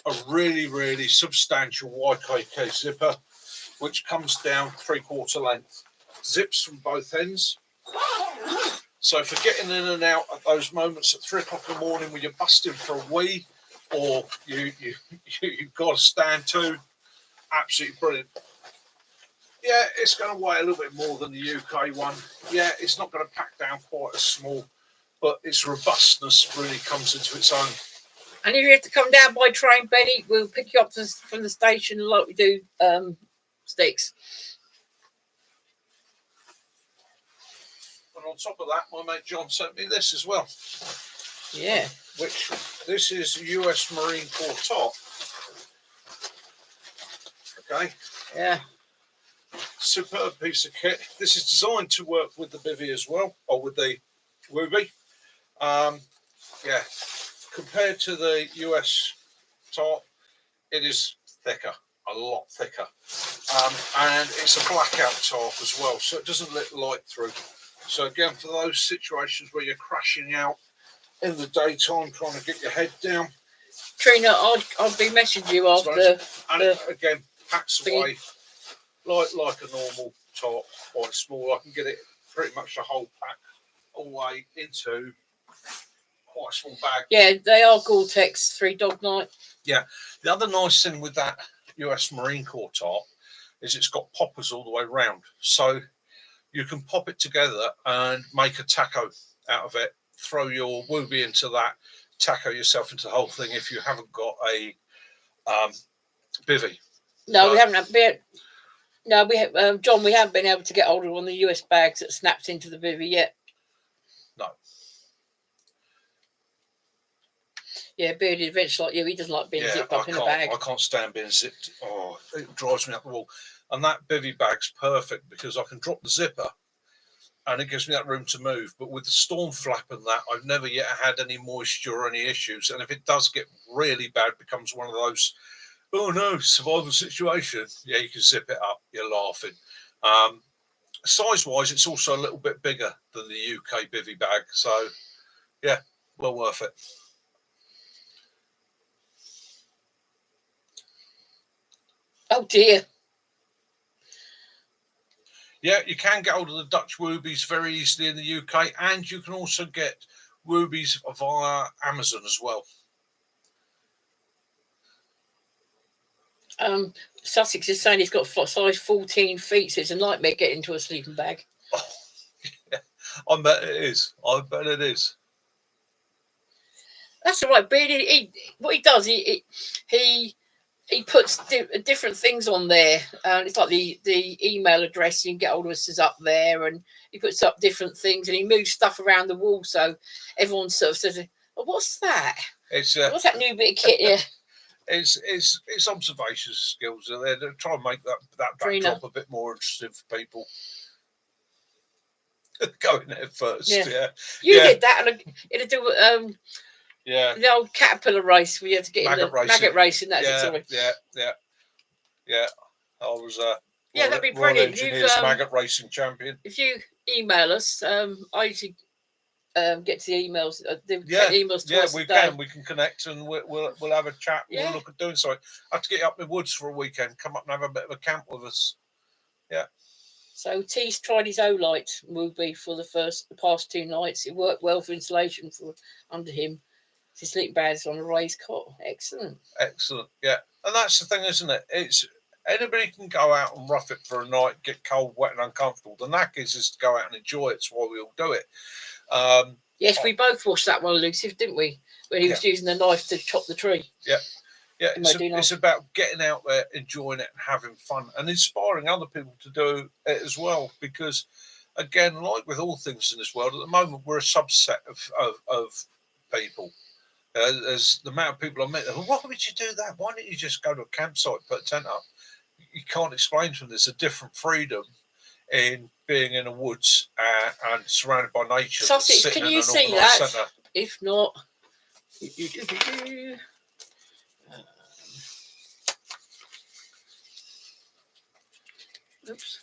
a really, really substantial YKK zipper, which comes down 3/4 length. Zips from both ends. So for getting in and out at those moments at 3 o'clock in the morning when you're busting for a wee, or you've got to stand to, absolutely brilliant. Yeah, it's going to weigh a little bit more than the UK one. Yeah, it's not going to pack down quite as small, but its robustness really comes into its own. And if you have to come down by train, Benny, we'll pick you up from the station like we do Sticks. And on top of that, my mate John sent me this as well. Yeah. Which this is US Marine Corps top. Okay. Yeah. Superb piece of kit. This is designed to work with the bivvy as well, or with the Wooby. Yeah, compared to the US top, it is thicker, a lot thicker, and it's a blackout top as well, so it doesn't let light through. So again, for those situations where you're crashing out in the daytime, trying to get your head down, Trina, I'll be messaging you after. and it, again, packs away like a normal top or a small. I can get it pretty much the whole pack all the way into quite a small bag. Yeah, they are Gore-Tex 3 Dog Night. Yeah, the other nice thing with that US Marine Corps top is it's got poppers all the way around, so you can pop it together and make a taco out of it. Throw your Wooby into that, taco yourself into the whole thing if you haven't got a bivvy. No, we haven't. No, we have, John. We haven't been able to get hold of one of the US bags that snaps into the bivvy yet. No. Yeah, bearded adventure like you. He doesn't like being zipped up in a bag. I can't stand being zipped. Oh, it drives me up the wall. And that bivvy bag's perfect because I can drop the zipper and it gives me that room to move. But with the storm flap and that, I've never yet had any moisture or any issues. And if it does get really bad, it becomes one of those, oh no, survival situation. Yeah, you can zip it up. You're laughing. Size-wise, it's also a little bit bigger than the UK bivvy bag. So, yeah, well worth it. Oh dear. Yeah, you can get hold of the Dutch Woobies very easily in the UK, and you can also get Woobies via Amazon as well. Sussex is saying he's got size 14 feet, so it's a nightmare getting into a sleeping bag. Oh, yeah, I bet it is. I bet it is. That's all right, but what he does, he puts different things on there. It's like the email address you can get hold of us is up there, and he puts up different things, and he moves stuff around the wall, so everyone sort of says, "Oh, what's that? What's that new bit of kit here?" It's observation skills. They're trying to make that backdrop a bit more interesting for people. Going there first, yeah. You did that, and it'll do yeah, the old caterpillar race. We had to get maggot racing. That's it. Sorry. Yeah. I was that'd be brilliant. Maggot racing champion. If you email us, I usually get to the emails. Emails to us we can. We can connect and we'll have a chat. Yeah. We'll look at doing something. I have to get you up in the woods for a weekend. Come up and have a bit of a camp with us. Yeah. So T's tried his Olight Wooby for the past 2 nights. It worked well for insulation under him. His sleeping bag's on a raised cot. Excellent. Yeah, and that's the thing, isn't it? It's anybody can go out and rough it for a night, get cold, wet, and uncomfortable. The knack is to go out and enjoy it. That's why we all do it. Yes, we both watched that one, Lucifer, didn't we? When he was using the knife to chop the tree. Yeah. It's about getting out there, enjoying it, and having fun, and inspiring other people to do it as well. Because, again, like with all things in this world, at the moment we're a subset of people. As the amount of people I met, why would you do that? Why don't you just go to a campsite, put a tent up? You can't explain to them there's a different freedom in being in the woods and surrounded by nature. Sussex, can you see that? Centre. If not, oops.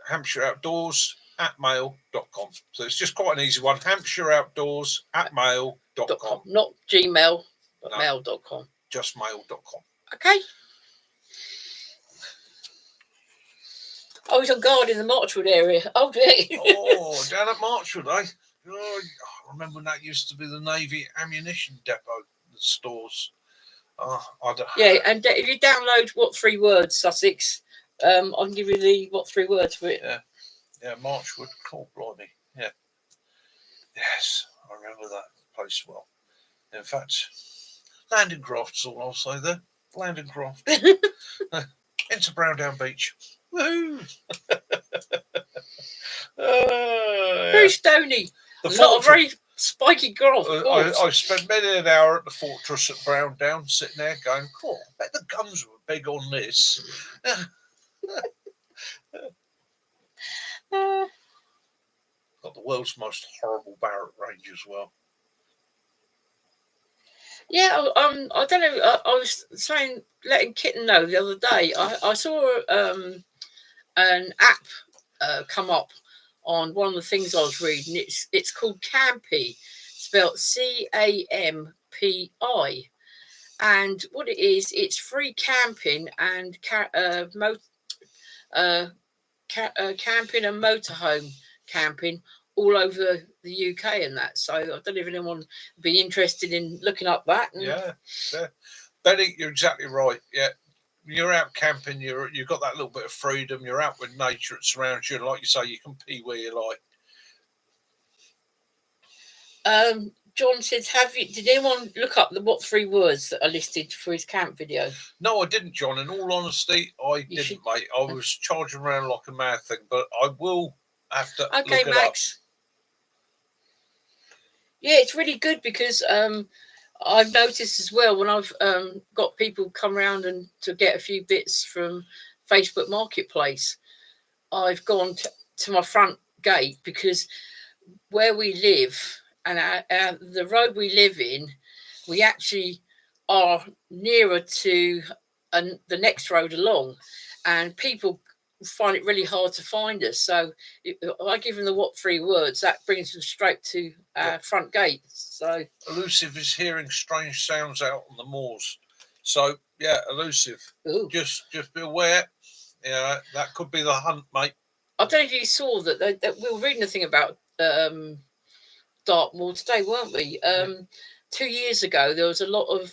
Hampshire Outdoors @mail.com. So it's just quite an easy one. Hampshire Outdoors @mail.com. Not Gmail, but mail.com. Just mail.com. Okay. Oh, he's on guard in the Marchwood area. Oh, dear. Oh, down at Marchwood, eh? Oh, I remember when that used to be the Navy ammunition depot, the stores. Yeah, and if you download What 3 Words, Sussex, I can give you the What 3 Words for it. Yeah, Marchwood. Cool, blimey. Yeah. Yes, I remember that place well. In fact, landing craft's all I'll say there. Landing craft. Into Browndown Beach. Woo! Very stony. The Not a very Spiky growth. I spent many an hour at the fortress at Brown Down, sitting there going, "Cool, I bet the guns were big on this." Got the world's most horrible Barrett range as well. Yeah, I don't know. I was saying, letting Kitten know the other day. I saw an app come up on one of the things I was reading. It's called Campy, spelled CAMPI. And what it is, it's free camping and camping and motorhome camping all over the UK and that. So I don't know if anyone would be interested in looking up that. Yeah. Benny, you're exactly right. Yeah. You're out camping, you've got that little bit of freedom, you're out with nature, it surrounds you, and like you say, you can pee where you like. John says, did anyone look up what 3 words that are listed for his camp video? No, I didn't, John. In all honesty, I didn't, mate. I was charging around like a mad thing, but I will have to look it Max. Yeah, it's really good because I've noticed as well when I've got people come around and to get a few bits from Facebook Marketplace, I've gone to my front gate because where we live and the road we live in, we actually are nearer to the next road along, and people find it really hard to find us. So I give them the what 3 words, that brings them straight to our front gate. So Elusive is hearing strange sounds out on the moors. So yeah, Elusive. Ooh. Just be aware. Yeah, that could be the hunt, mate. I don't know if you saw that we were reading a thing about Dartmoor today, weren't we? 2 years ago, there was a lot of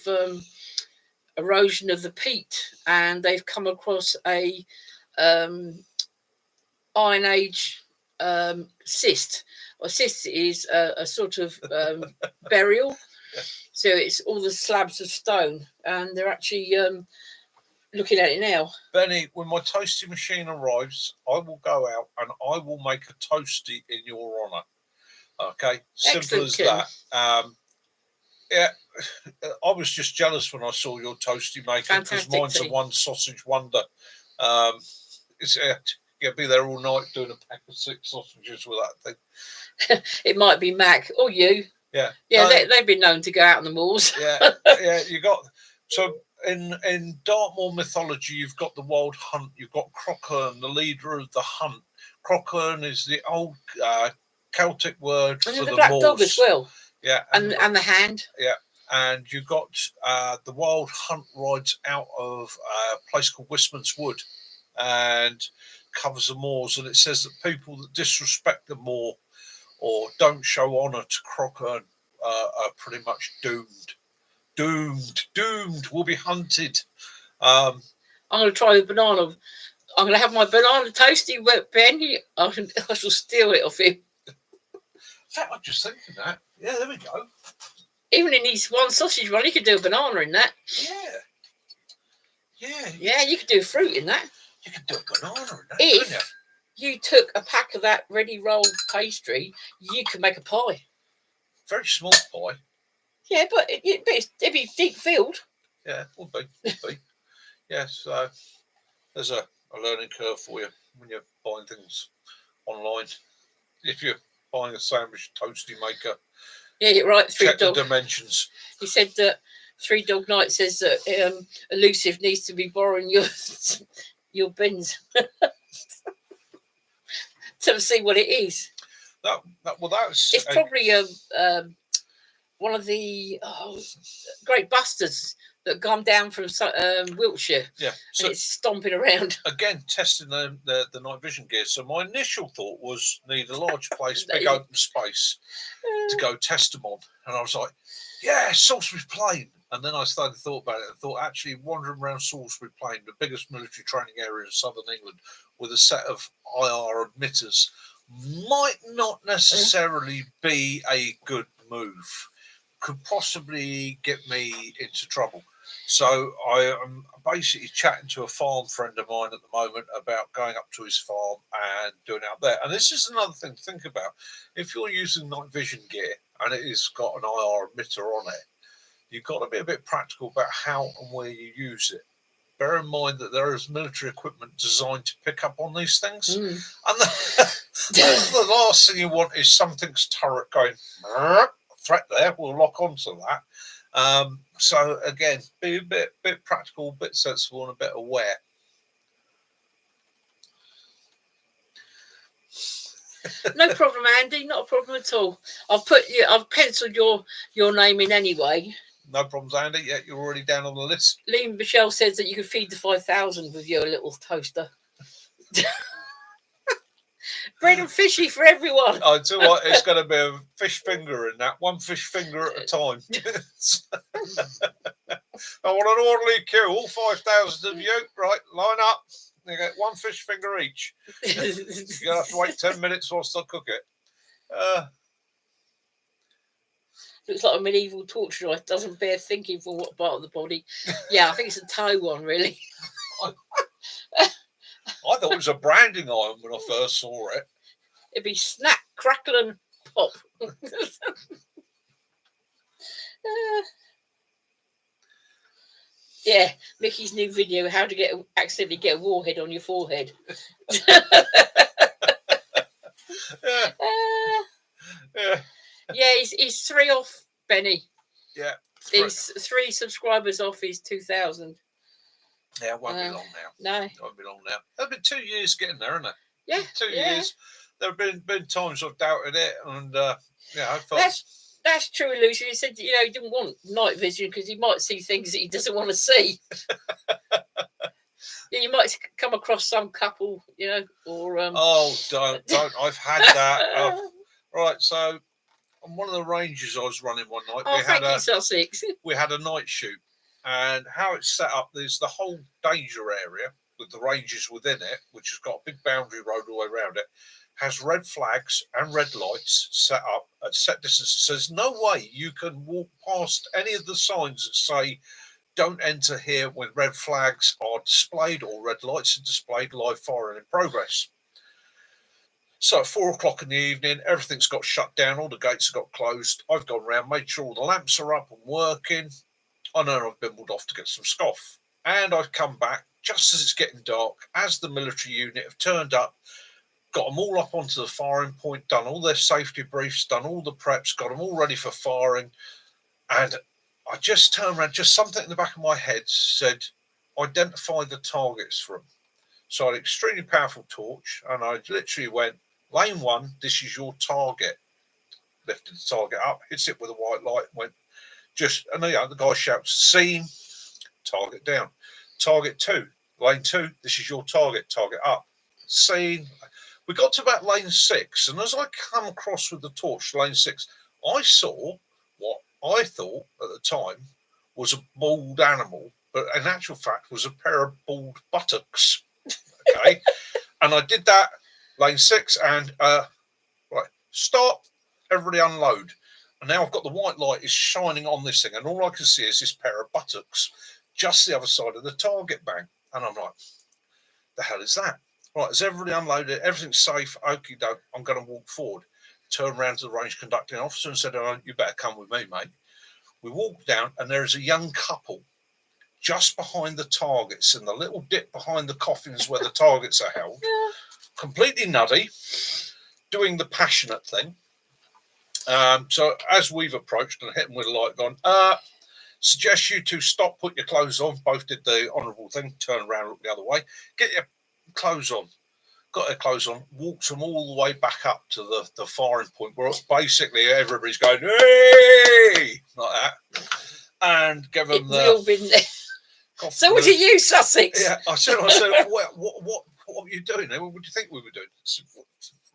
erosion of the peat, and they've come across a Iron Age cyst. A cyst is a sort of burial, so it's all the slabs of stone, and they're actually looking at it now. Benny, when my toasty machine arrives, I will go out and I will make a toasty in your honour. Okay, simple as that. Yeah, I was just jealous when I saw your toasty maker because mine's a one sausage wonder. You'll be there all night doing a pack of 6 sausages with that thing. It might be Mac or you. Yeah, they've been known to go out on the moors. yeah. You got so in Dartmoor mythology, you've got the wild hunt. You've got Crockhern, the leader of the hunt. Crockhern is the old Celtic word and for the black moors. Dog as well. Yeah, and the hand. Yeah, and you got the wild hunt rides out of a place called Wistman's Wood, and covers the moors, and it says that people that disrespect the moor or don't show honour to Crockhern are pretty much doomed, will be hunted. I'm going to try the banana. I'm going to have my banana toasty with Benny. I shall steal it off him. In fact, I'm just thinking that. Yeah, there we go. Even in his one sausage one, you could do a banana in that. Yeah, you could do fruit in that. You could do a banana in that. If you took a pack of that ready rolled pastry, you could make a pie. Very small pie. Yeah, but it'd be deep filled. Yeah, would be. Yeah, so there's a learning curve for you when you're buying things online. If you're buying a sandwich toasty maker, yeah, right. Check the dimensions. He said that 3 Dog Night says that Elusive needs to be borrowing your bins to see what it is. It's probably one of the great busters that come down from Wiltshire. Yeah, so and it's stomping around. Again, testing the night vision gear. So my initial thought was need a large place, big open space to go test them on. And I was like, yeah, Salisbury Plain. And then I started to thought about it and thought, actually, wandering around Salisbury Plain, the biggest military training area in southern England, with a set of IR emitters, might not necessarily be a good move. Could possibly get me into trouble. So I am basically chatting to a farm friend of mine at the moment about going up to his farm and doing it out there. And this is another thing to think about. If you're using night vision gear, and it has got an IR emitter on it, you've got to be a bit practical about how and where you use it. Bear in mind that there is military equipment designed to pick up on these things. And the last thing you want is something's turret going, threat there, we'll lock onto that. So again, be a bit practical, a bit sensible, and a bit aware. No problem, Andy. Not a problem at all. I've penciled your name in anyway. No problems, Andy. Yeah, you're already down on the list. Liam Michelle says that you can feed the 5,000 with your little toaster. Bread and fishy for everyone. I tell you what, it's going to be a fish finger in that. One fish finger at a time. I want an orderly queue. All 5,000 of you, right? Line up. You get one fish finger each. You're going to have to wait 10 minutes whilst I cook it. Looks like a medieval torture knife. Doesn't bear thinking for what part of the body. Yeah, I think it's a toe one, really. I thought it was a branding iron when I first saw it. It'd be snap, crackle, and pop. Yeah, Mickey's new video: how to accidentally get a warhead on your forehead. Yeah, he's 3 off, Benny. Yeah, he's 3 subscribers off his 2,000. Yeah, it won't be long now. No, it won't be long now. It's been 2 years getting there, isn't it? Yeah, 2 years. There have been times I've doubted it, and I felt that's true, Lucy. He said, he didn't want night vision because he might see things that he doesn't want to see. You might come across some couple, or oh, don't! I've had that. Right, so on one of the ranges I was running one night, Sussex. We had a night shoot, and how it's set up, there's the whole danger area with the ranges within it, which has got a big boundary road all the way around it, has red flags and red lights set up at set distances. So there's no way you can walk past any of the signs that say don't enter here when red flags are displayed or red lights are displayed, live firing in progress. So at 4 o'clock in the evening, everything's got shut down, all the gates have got closed. I've gone around, made sure all the lamps are up and working. I know I've bimbled off to get some scoff. And I've come back just as it's getting dark, as the military unit have turned up, got them all up onto the firing point, done all their safety briefs, done all the preps, got them all ready for firing. And I just turned around, just something in the back of my head said, identify the targets for them. So I had an extremely powerful torch, and I literally went, lane 1, this is your target. Lifted the target up, hits it with a white light, went and the guy shouts, seen, target down. Target 2, lane 2, this is your target up. Seen. We got to about lane 6, and as I come across with the torch, lane 6, I saw what I thought at the time was a bald animal, but in actual fact was a pair of bald buttocks. Okay. And I did that, lane 6, and right, stop, everybody unload. And now I've got the white light is shining on this thing, and all I can see is this pair of buttocks just the other side of the target bank. And I'm like, the hell is that? Right, as everybody unloaded, everything's safe, okie doke, I'm going to walk forward. Turn around to the range conducting officer and said, oh, you better come with me, mate. We walked down, and there is a young couple just behind the targets, in the little dip behind the coffins where the targets are held, completely nutty, doing the passionate thing. So as we've approached and hit them with a light, gone, suggest you two stop, put your clothes on. Both did the honourable thing, turn around, look the other way, get your clothes on. Got their clothes on, walked them all the way back up to the firing point where basically everybody's going, hey, like that, and give them the. We've all been there. So what are you, Sussex? Yeah, I said, what were you doing? What do you think we were doing?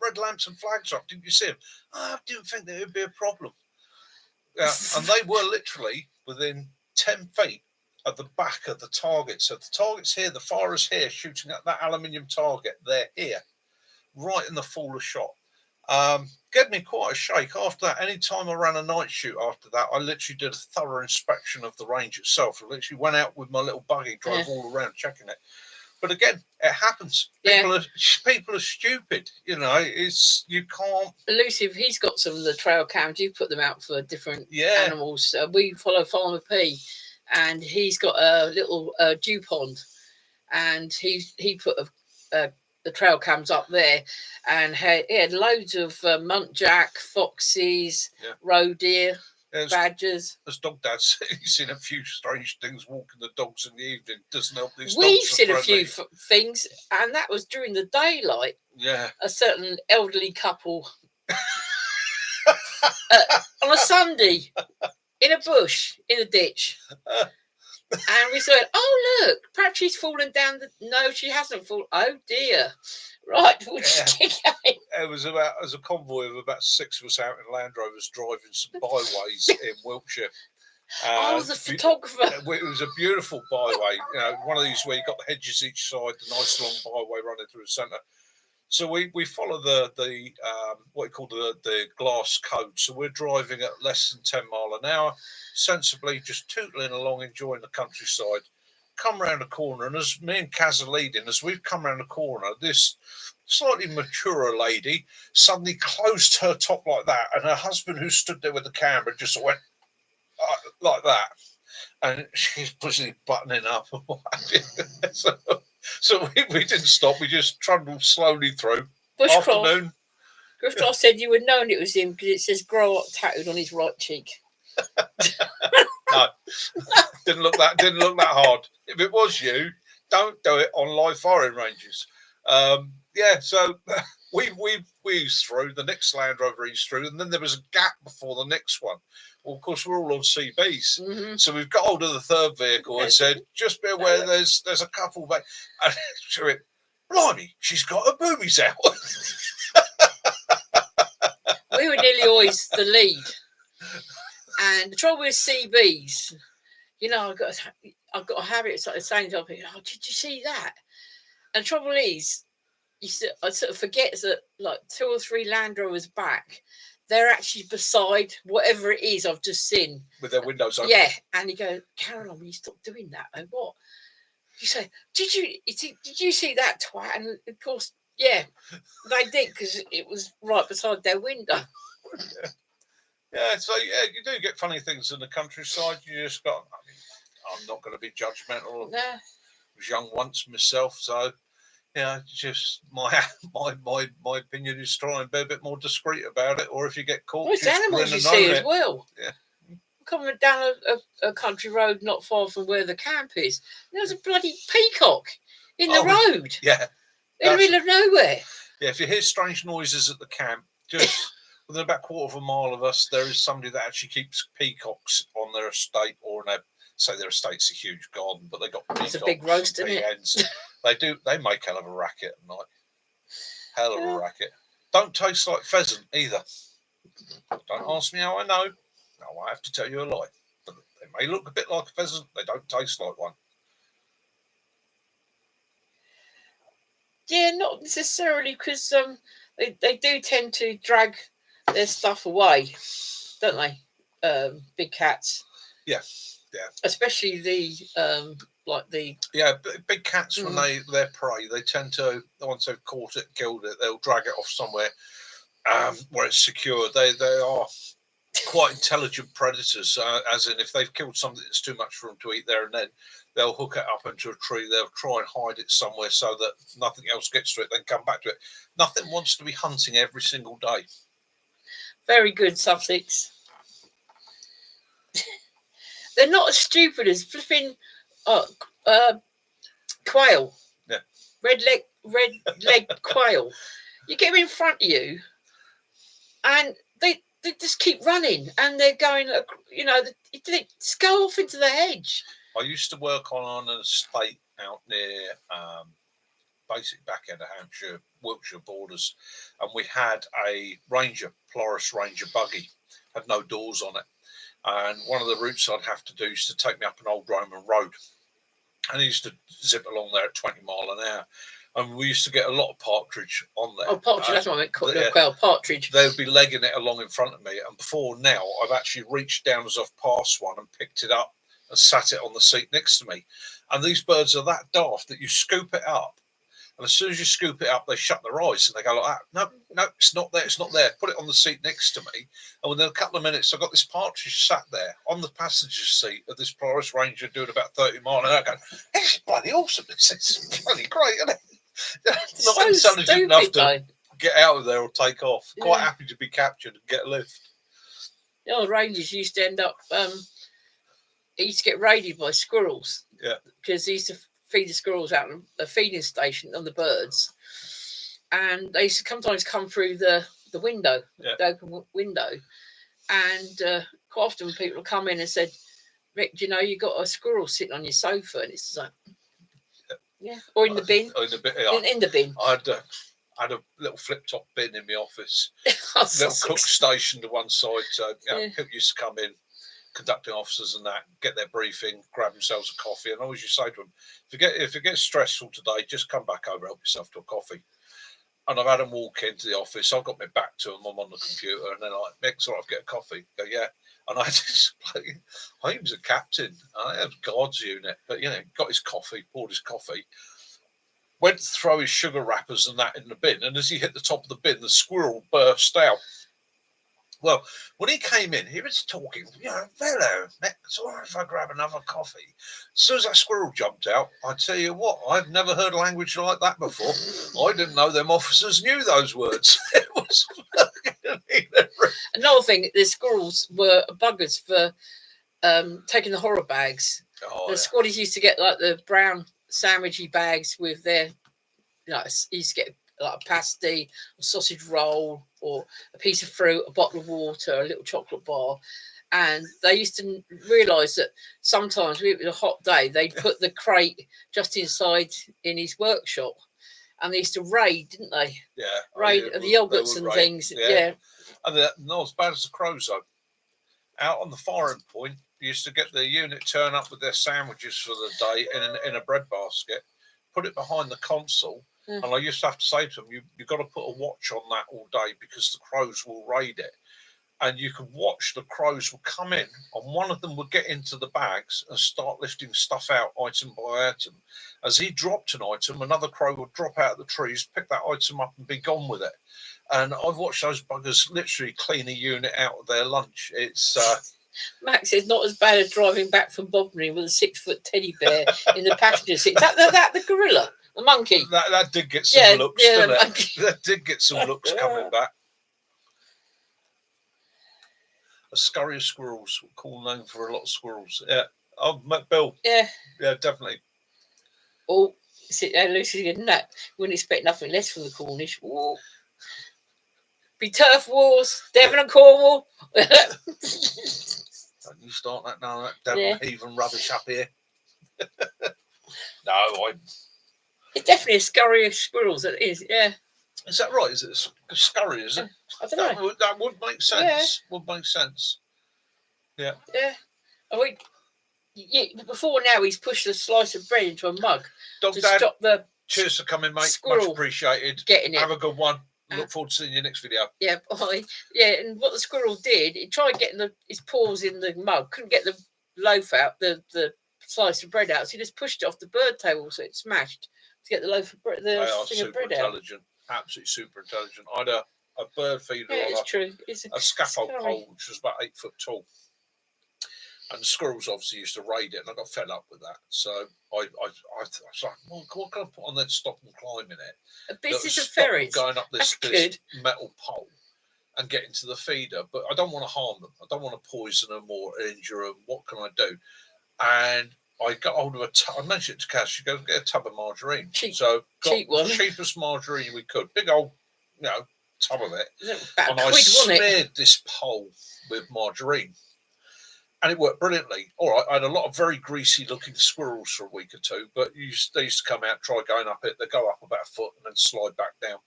Red lamps and flags up, didn't you see them? I didn't think there would be a problem. And they were literally within 10 feet at the back of the target. So the target's here, the firer's here, shooting at that aluminium target. They're here, right in the fall of shot. Gave me quite a shake. After that, any time I ran a night shoot after that, I literally did a thorough inspection of the range itself. I literally went out with my little buggy, drove all around checking it. But again, it happens. Yeah. People are stupid. You know, you can't. Elusive, he's got some of the trail cams. You put them out for different Yeah. animals. We follow Farmer P, and he's got a little dew pond, and he put the trail cams up there, and he had loads of muntjac, foxes, Yeah. roe deer, badgers. As dog dad said, he's seen a few strange things walking the dogs in the evening. Doesn't help these dogs. We've seen a few things, and that was during the daylight. Yeah. A certain elderly couple on a Sunday in a bush, in a ditch. And we said, oh, look, perhaps she's fallen down No, she hasn't fallen. Oh, dear. Right, we'll just keep going. It was a convoy of about 6 of us out in Land Rovers driving some byways in Wiltshire. The photographer. It was a beautiful byway. You know, one of these where you got the hedges each side, the nice long byway running through the centre. So we follow the what you call the glass code. So we're driving at less than 10 mile an hour, sensibly, just tootling along, enjoying the countryside. Come round the corner, and as me and Kaz are leading, as we've come round the corner, this slightly maturer lady suddenly closed her top like that, and her husband, who stood there with the camera, just went like that, and she's busy buttoning up and what have you. So we didn't stop. We just trundled slowly through. Afternoon. Griffiths said you would known it was him because it says "grow up" tattooed on his right cheek. No, didn't look that hard. If it was you, don't do it on live firing ranges. So we eased through. The next Land Rover eased through, and then there was a gap before the next one. Well, of course, we're all on CBs, so we've got hold of the third vehicle and said, "Just be aware, there's a couple back." And she went, "Blimey, she's got her boobies out." We were nearly always the lead, and the trouble with CBs, you know, I've got a habit of saying to people, "Oh, did you see that?" And the trouble is, I sort of forget that like 2 or 3 Land Rovers back, they're actually beside whatever it is I've just seen with their windows open. Yeah, and you go, "Caroline, will you stop doing that?" And what? You say, "Did you see that twat?" And of course, yeah, they did because it was right beside their window. Yeah, so yeah, you do get funny things in the countryside. You just got. I mean, I'm not going to be judgmental. Nah. I was young once myself, so yeah, just my opinion is try and be a bit more discreet about it. Or if you get caught, well, it's animals you see as well. Yeah. Coming down a country road not far from where the camp is, there's a bloody peacock in the road. Yeah. In the middle of nowhere. Yeah, if you hear strange noises at the camp, just within about 1/4 of a mile of us, there is somebody that actually keeps peacocks on their estate, or say their estate's a huge garden, but they got peacocks. It's a big roast, isn't it? They make hell of a racket at night. Hell of a racket. Don't taste like pheasant either. Don't ask me how I know. No, I have to tell you a lie. But they may look a bit like a pheasant. They don't taste like one. Yeah, not necessarily, because they do tend to drag their stuff away, don't they? Big cats. Yeah. Especially the big cats when they're prey, they tend to, once they've caught it, killed it, they'll drag it off somewhere where it's secure. They are quite intelligent predators, as in if they've killed something that's too much for them to eat there and then, they'll hook it up into a tree. They'll try and hide it somewhere so that nothing else gets to it, then come back to it. Nothing wants to be hunting every single day. Very good, Sussex. They're not as stupid as flipping quail. Yeah. Red leg quail. You get them in front of you, and they just keep running, and they're going, you know, they just go off into the hedge. I used to work on an estate out near basic back end of Hampshire, Wiltshire borders, and we had a Polaris Ranger buggy, had no doors on it. And one of the routes I'd have to do is to take me up an old Roman road. And I used to zip along there at 20 mile an hour. And we used to get a lot of partridge on there. Oh, partridge, that's what I meant, quail, partridge. They would be legging it along in front of me. And before now, I've actually reached down as I've passed one and picked it up and sat it on the seat next to me. And these birds are that daft that you scoop it up, and as soon as you scoop it up, they shut their eyes and they go like that. No, no, it's not there. It's not there. Put it on the seat next to me. And within a couple of minutes, I got this partridge sat there on the passenger seat of this Polaris Ranger doing about 30 miles an hour. Going, this is bloody awesome. This is bloody great, isn't it? Not So somebody didn't have to though. get out of there or take off. Quite Yeah. happy to be captured and get a lift. The old rangers used to end up. He used to get raided by squirrels. Yeah. Because he used to feed the squirrels out on a feeding station on the birds, and they used to sometimes come through the window, Yeah. the open window, and quite often people would come in and said, "Rick, do you know you got a squirrel sitting on your sofa?" And it's like, yeah, or in the bin, In the bin. in the bin. I had a little flip-top bin in my office, That's little so cook station to one side. So Yeah. people used to come in, conducting officers and that, get their briefing, grab themselves a coffee, and always you say to them, if it gets stressful today, just come back over, help yourself to a coffee. And I've had them walk into the office. I've got my back to them. I'm on the computer, and then like, Mick, sorry, I'll get a coffee. Go, yeah. And I just, he was a captain. I had God's unit, but got his coffee, poured his coffee, went to throw his sugar wrappers and that in the bin, and as he hit the top of the bin, the squirrel burst out. Well, when he came in, he was talking, hello, Mick, it's all right if I grab another coffee. As soon as that squirrel jumped out, I tell you what, I've never heard language like that before. I didn't know them officers knew those words. It was Another thing, the squirrels were buggers for taking the horror bags. Oh, The squaddies used to get like the brown sandwichy bags with their, used to get like a pasty, a sausage roll, or a piece of fruit, a bottle of water, a little chocolate bar. And they used to realise that sometimes, if it was a hot day, they'd put the crate just inside in his workshop. And they used to raid, didn't they? Yeah. Raid the yogurts and things. Yeah. And they're not as bad as the crows, though. Out on the firing point, you used to get the unit turn up with their sandwiches for the day in a bread basket, put it behind the console. Yeah. And I used to have to say to them, you've got to put a watch on that all day because the crows will raid it. And you could watch the crows will come in, and one of them would get into the bags and start lifting stuff out item by item. As he dropped an item, another crow would drop out of the trees, pick that item up and be gone with it. And I've watched those buggers literally clean a unit out of their lunch. It's Max is not as bad as driving back from Bodmin with a 6-foot teddy bear in the passenger seat. That the gorilla, the monkey. That did get some looks, didn't it? Monkey. That did get some looks coming back. A scurry of squirrels, cool name for a lot of squirrels. Yeah, I've met Bill. Yeah, definitely. Oh, sit there, Lucy. That wouldn't expect nothing less from the Cornish. Ooh. Be turf wars, Devon and Cornwall. Don't you start that now, that Devon heathen rubbish up here. No, It's definitely a scurry of squirrels. It is, yeah. Is that right? Is it a scurry? Is it? I don't know. That would make sense. Would make sense. Yeah. Yeah. I mean, before now, he's pushed a slice of bread into a mug Dog to Dad, stop the cheers for coming, mate. squirrel Much appreciated. getting it. Have a good one. Look forward to seeing you next video. Yeah, bye. Yeah, and what the squirrel did, he tried getting his paws in the mug, couldn't get the loaf out, the slice of bread out, so he just pushed it off the bird table, so it smashed to get the loaf of bread, They are thing of super bread out. intelligent. Absolutely super intelligent. I had a bird feeder Yeah, on it's true. It's a scaffold scurry. pole, which was about 8 foot tall. And the squirrels obviously used to raid it, and I got fed up with that. So I was like, well, what can I put on there to stop them climbing it? A business That of would stop them ferrets. going up this That's metal pole and getting to the feeder. But I don't want to harm them. I don't want to poison them or injure them. What can I do? And I got hold of I mentioned it to Cass, she goes, get a tub of margarine. Cheap got one. the cheapest margarine we could. Big old, tub of it. About And a I quid, wasn't it? smeared this pole with margarine. And it worked brilliantly. All right, I had a lot of very greasy looking squirrels for a week or two, but they used to come out, try going up it. They go up about a foot and then slide back down.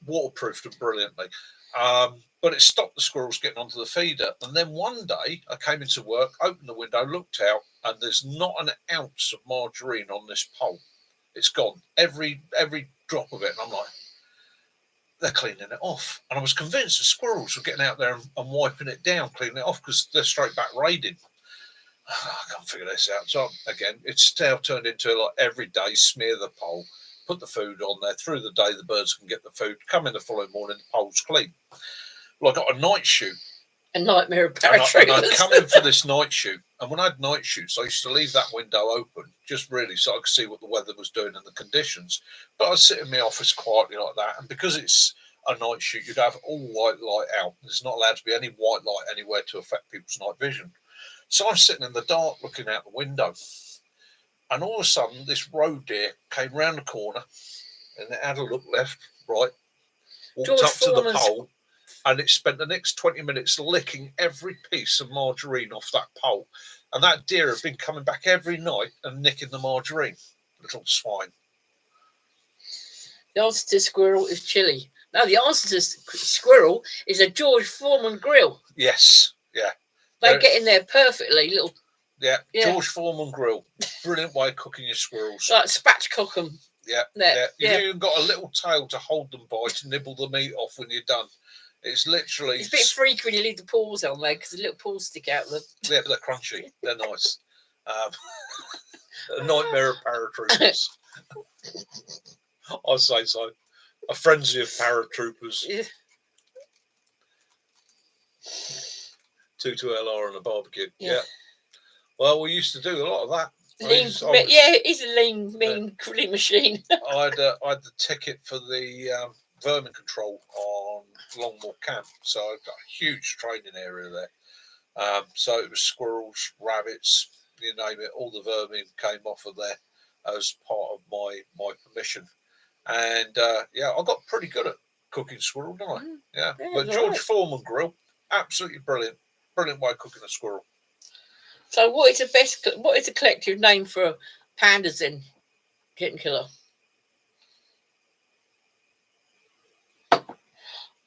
Waterproofed them brilliantly. But it stopped the squirrels getting onto the feeder. And then one day I came into work, opened the window, looked out, and there's not an ounce of margarine on this pole. It's gone. Every drop of it. And I'm like, they're cleaning it off. And I was convinced the squirrels were getting out there and wiping it down, cleaning it off, because they're straight back raiding. I can't figure this out. So again, it's now turned into like every day smear the pole, put the food on there. Through the day, the birds can get the food. Come in the following morning, the pole's clean. Well, I got a night shoot. A nightmare of And paratroopers. I'd come in for this night shoot. And when I had night shoots, I used to leave that window open just really so I could see what the weather was doing and the conditions. But I'd sit in my office quietly like that. And because it's a night shoot, you'd have all white light out. There's not allowed to be any white light anywhere to affect people's night vision. So I'm sitting in the dark looking out the window. And all of a sudden, this roe deer came round the corner and it had a look left, right, walked George up to the Foreman's- pole, and it spent the next 20 minutes licking every piece of margarine off that pole. And that deer had been coming back every night and nicking the margarine. Little swine. The answer to squirrel is chili. No, the answer to squirrel is a George Foreman grill. Yes, yeah. They get in there perfectly, little Yeah, Yeah. George Foreman grill. Brilliant way of cooking your squirrels. like spatchcock them. Yeah, There, You've yeah. even got a little tail to hold them by to nibble the meat off when you're done. It's literally... It's a bit freaky when you leave the paws on there because the little paws stick out. Yeah, but they're crunchy. They're nice. A nightmare of paratroopers. I say so. A frenzy of paratroopers. Yeah. 2-2-LR and a barbecue. Yeah. Yeah. Well, we used to do a lot of that. Lean, I yeah, he's a lean, mean grilling machine. I had the ticket for the vermin control on Longmoor Camp, so I've got a huge training area there. So it was squirrels, rabbits, you name it. All the vermin came off of there as part of my permission. And yeah, I got pretty good at cooking squirrel, didn't I? Yeah. Yeah, But it's George alright. Foreman grill, absolutely brilliant. Brilliant way of cooking a squirrel. So, what is the collective name for pandas in Kitten Killer?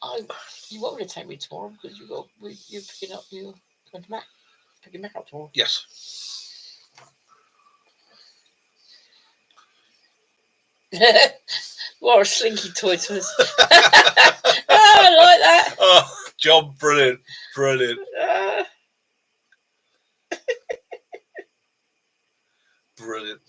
Oh, you won't want to take me tomorrow because you're picking up your Mac. Picking Mac up tomorrow. Yes. What a slinky toy to us. I like that. Oh, John, brilliant. Brilliant. Brilliant.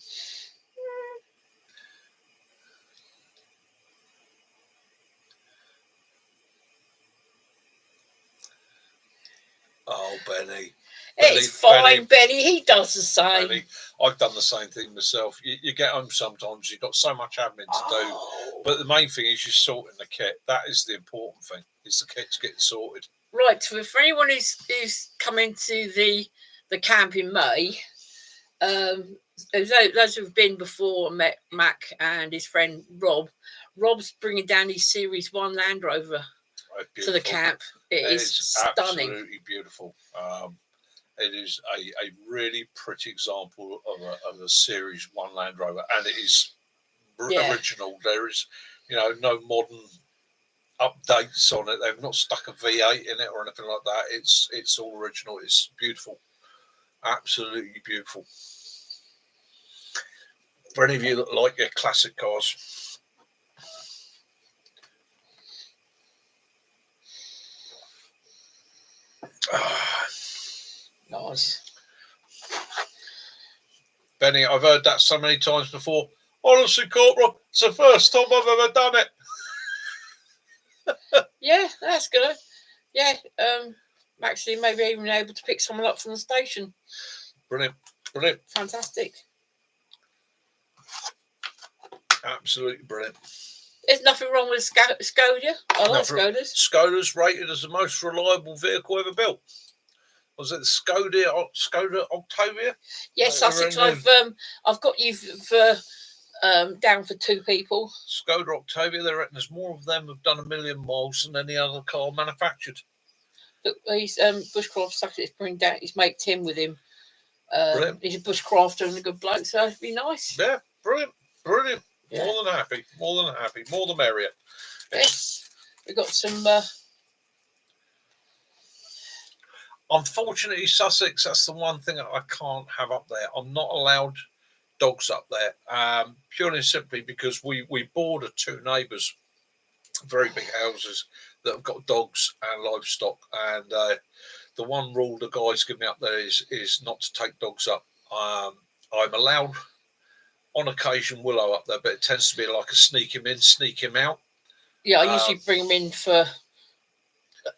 Oh, Benny. It's fine, Benny. He does the same. Benny. I've done the same thing myself. You get home sometimes, you've got so much admin to do. Oh. But the main thing is you're sorting the kit. That is the important thing. Is the kit's getting sorted. Right, so for anyone who's coming to the camp in May, those who've been before met Mac and his friend Rob. Rob's bringing down his Series 1 Land Rover to the camp. It is stunning. Absolutely beautiful. It is a really pretty example of a Series 1 Land Rover, and it is Yeah. original. There is, no modern updates on it. They've not stuck a V8 in it or anything like that. It's all original. It's beautiful, absolutely beautiful. For any of you that like your classic cars, Nice. Benny, I've heard that so many times before. Honestly, Corporal, it's the first time I've ever done it. Yeah, that's good. Yeah, actually, maybe even able to pick someone up from the station. Brilliant, brilliant, Fantastic. absolutely brilliant. There's nothing wrong with Skoda. I like Nothing- Skodas. Skoda's rated as the most reliable vehicle ever built. Was it the Skoda Octavia? Yes, Right, Sussex. right, I've got you for down for 2 people. Skoda Octavia, they reckon there's more of them have done 1 million miles than any other car manufactured. Look, he's Bushcraft Sussex bring down his mate Tim with him. Brilliant. He's a bushcrafter and a good bloke, so it'd be nice. Yeah, brilliant, brilliant. Yeah. More than happy, more than happy, more the merrier. Yes, we got some. Unfortunately, Sussex, that's the one thing that I can't have up there. I'm not allowed dogs up there, purely and simply because we border 2 neighbours, very big houses that have got dogs and livestock, and the one rule the guys give me up there is not to take dogs up. I'm allowed on occasion Willow up there, but it tends to be like a sneak him in, sneak him out. Yeah, I usually bring them in for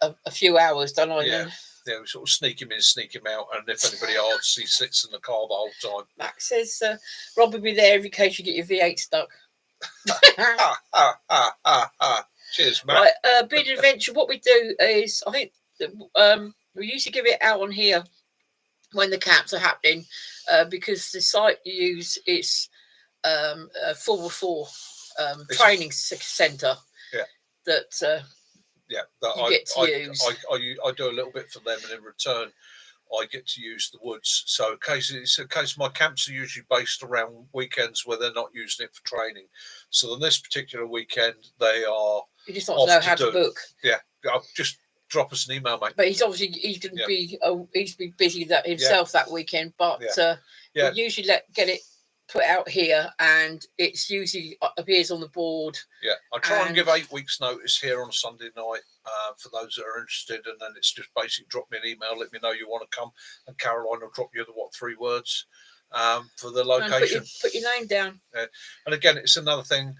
a few hours, don't I? Yeah. Yeah, we sort of sneak him in, sneak him out, and if anybody asks, he sits in the car the whole time. Max says, Rob will be there in case you get your V8 stuck. Cheers, Matt. Right, Bearded Adventure, what we do is, I think, we used to give it out on here when the camps are happening, because the site you use is a 4x4 training centre. Yeah. That you get to use. I do a little bit for them, and in return, I get to use the woods. So, it's a case my camps are usually based around weekends where they're not using it for training. So, on this particular weekend, they are. You just not know how to book. Yeah, I'll just drop us an email, mate. But he's going to be busy himself that weekend. But we usually get it put out here, and it's usually appears on the board. Yeah, I try and give 8 weeks notice here on Sunday night for those that are interested, and then it's just basically drop me an email, let me know you want to come, and Caroline will drop you the 3 words for the location. Put your name down. And again, it's another thing.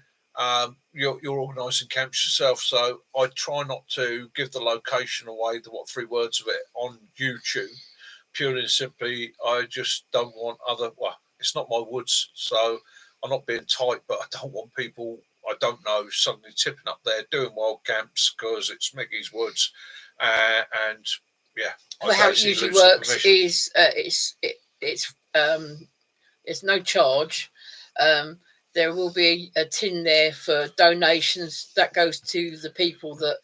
You're organising camps yourself, so I try not to give the location away, the 3 words of it on YouTube. Purely and simply, I just don't want it's not my woods, so I'm not being tight, but I don't want people I don't know suddenly tipping up there doing wild camps because it's Mickey's woods, and well, how it usually works is it's no charge. There will be a tin there for donations that goes to the people that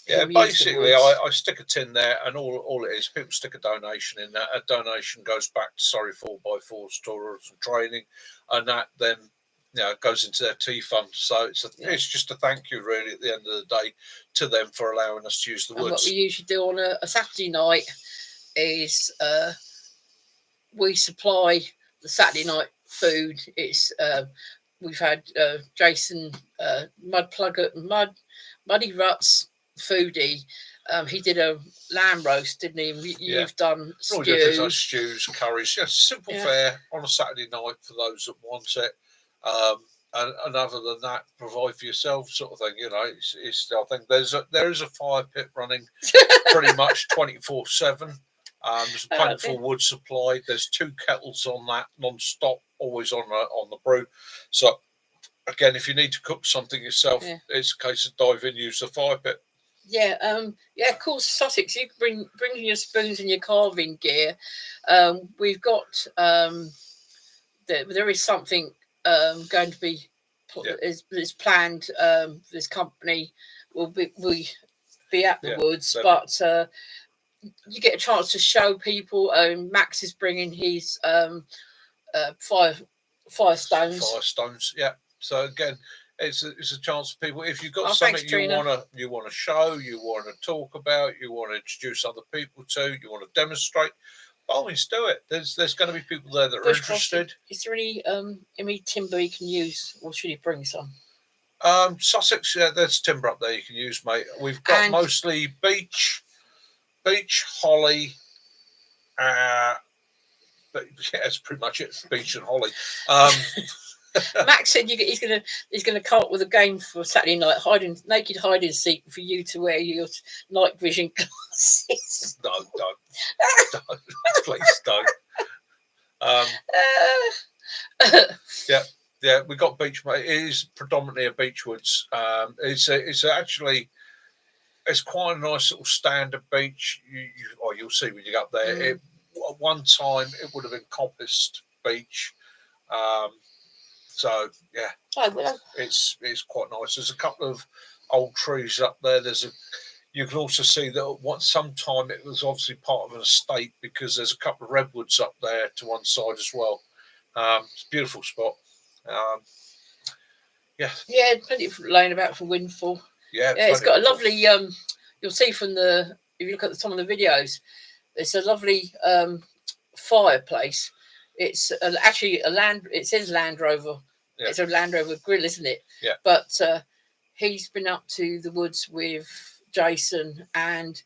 basically I stick a tin there, and all it is, people stick a donation in that. A donation goes back to Surrey 4x4's tourism training, and that then goes into their tea fund. So it's just a thank you really at the end of the day to them for allowing us to use the woods. What we usually do on a Saturday night is we supply the Saturday night food. It's we've had Jason Muddy Ruts foodie. He did a lamb roast, didn't he? You've done stews. Stews, curries. Simple fare on a Saturday night for those that want it. And other than that, provide for yourself, sort of thing. It's I think there is a fire pit running pretty much 24/7. There's plentiful wood supplied. There's 2 kettles on that non-stop, always on the brew. So again, if you need to cook something yourself, it's a case of dive in, use the fire pit. Of course, Sussex. You can bring your spoons and your carving gear. We've got there is something going to be is planned. This company will be at the woods, but you get a chance to show people. Max is bringing his fire stones. Fire stones, yeah. So again, it's a chance for people. If you've got something you want to show, you want to talk about, you want to introduce other people to, you want to demonstrate, by all means do it. There's going to be people there that are interested. Is there any timber you can use, or should you bring some? Sussex, there's timber up there you can use, mate. We've got mostly beech, holly, but that's pretty much it. Beech and holly. Max said he's gonna come up with a game for Saturday night, naked hide and seek for you to wear your night vision glasses. No, don't, please don't. We got beech. It is predominantly a beech woods. It's quite a nice little standard beech. You'll see when you get up there. At one time, it would have encompassed beech. It's quite nice. There's a couple of old trees up there. You can also see that sometime it was obviously part of an estate, because there's a couple of redwoods up there to one side as well. It's a beautiful spot. Plenty of laying about for windfall. It's got a lovely. You'll see if you look at some of the videos, it's a lovely fireplace. It's actually it says Land Rover. Yeah. It's a Land Rover grill, isn't it? Yeah. But he's been up to the woods with Jason, and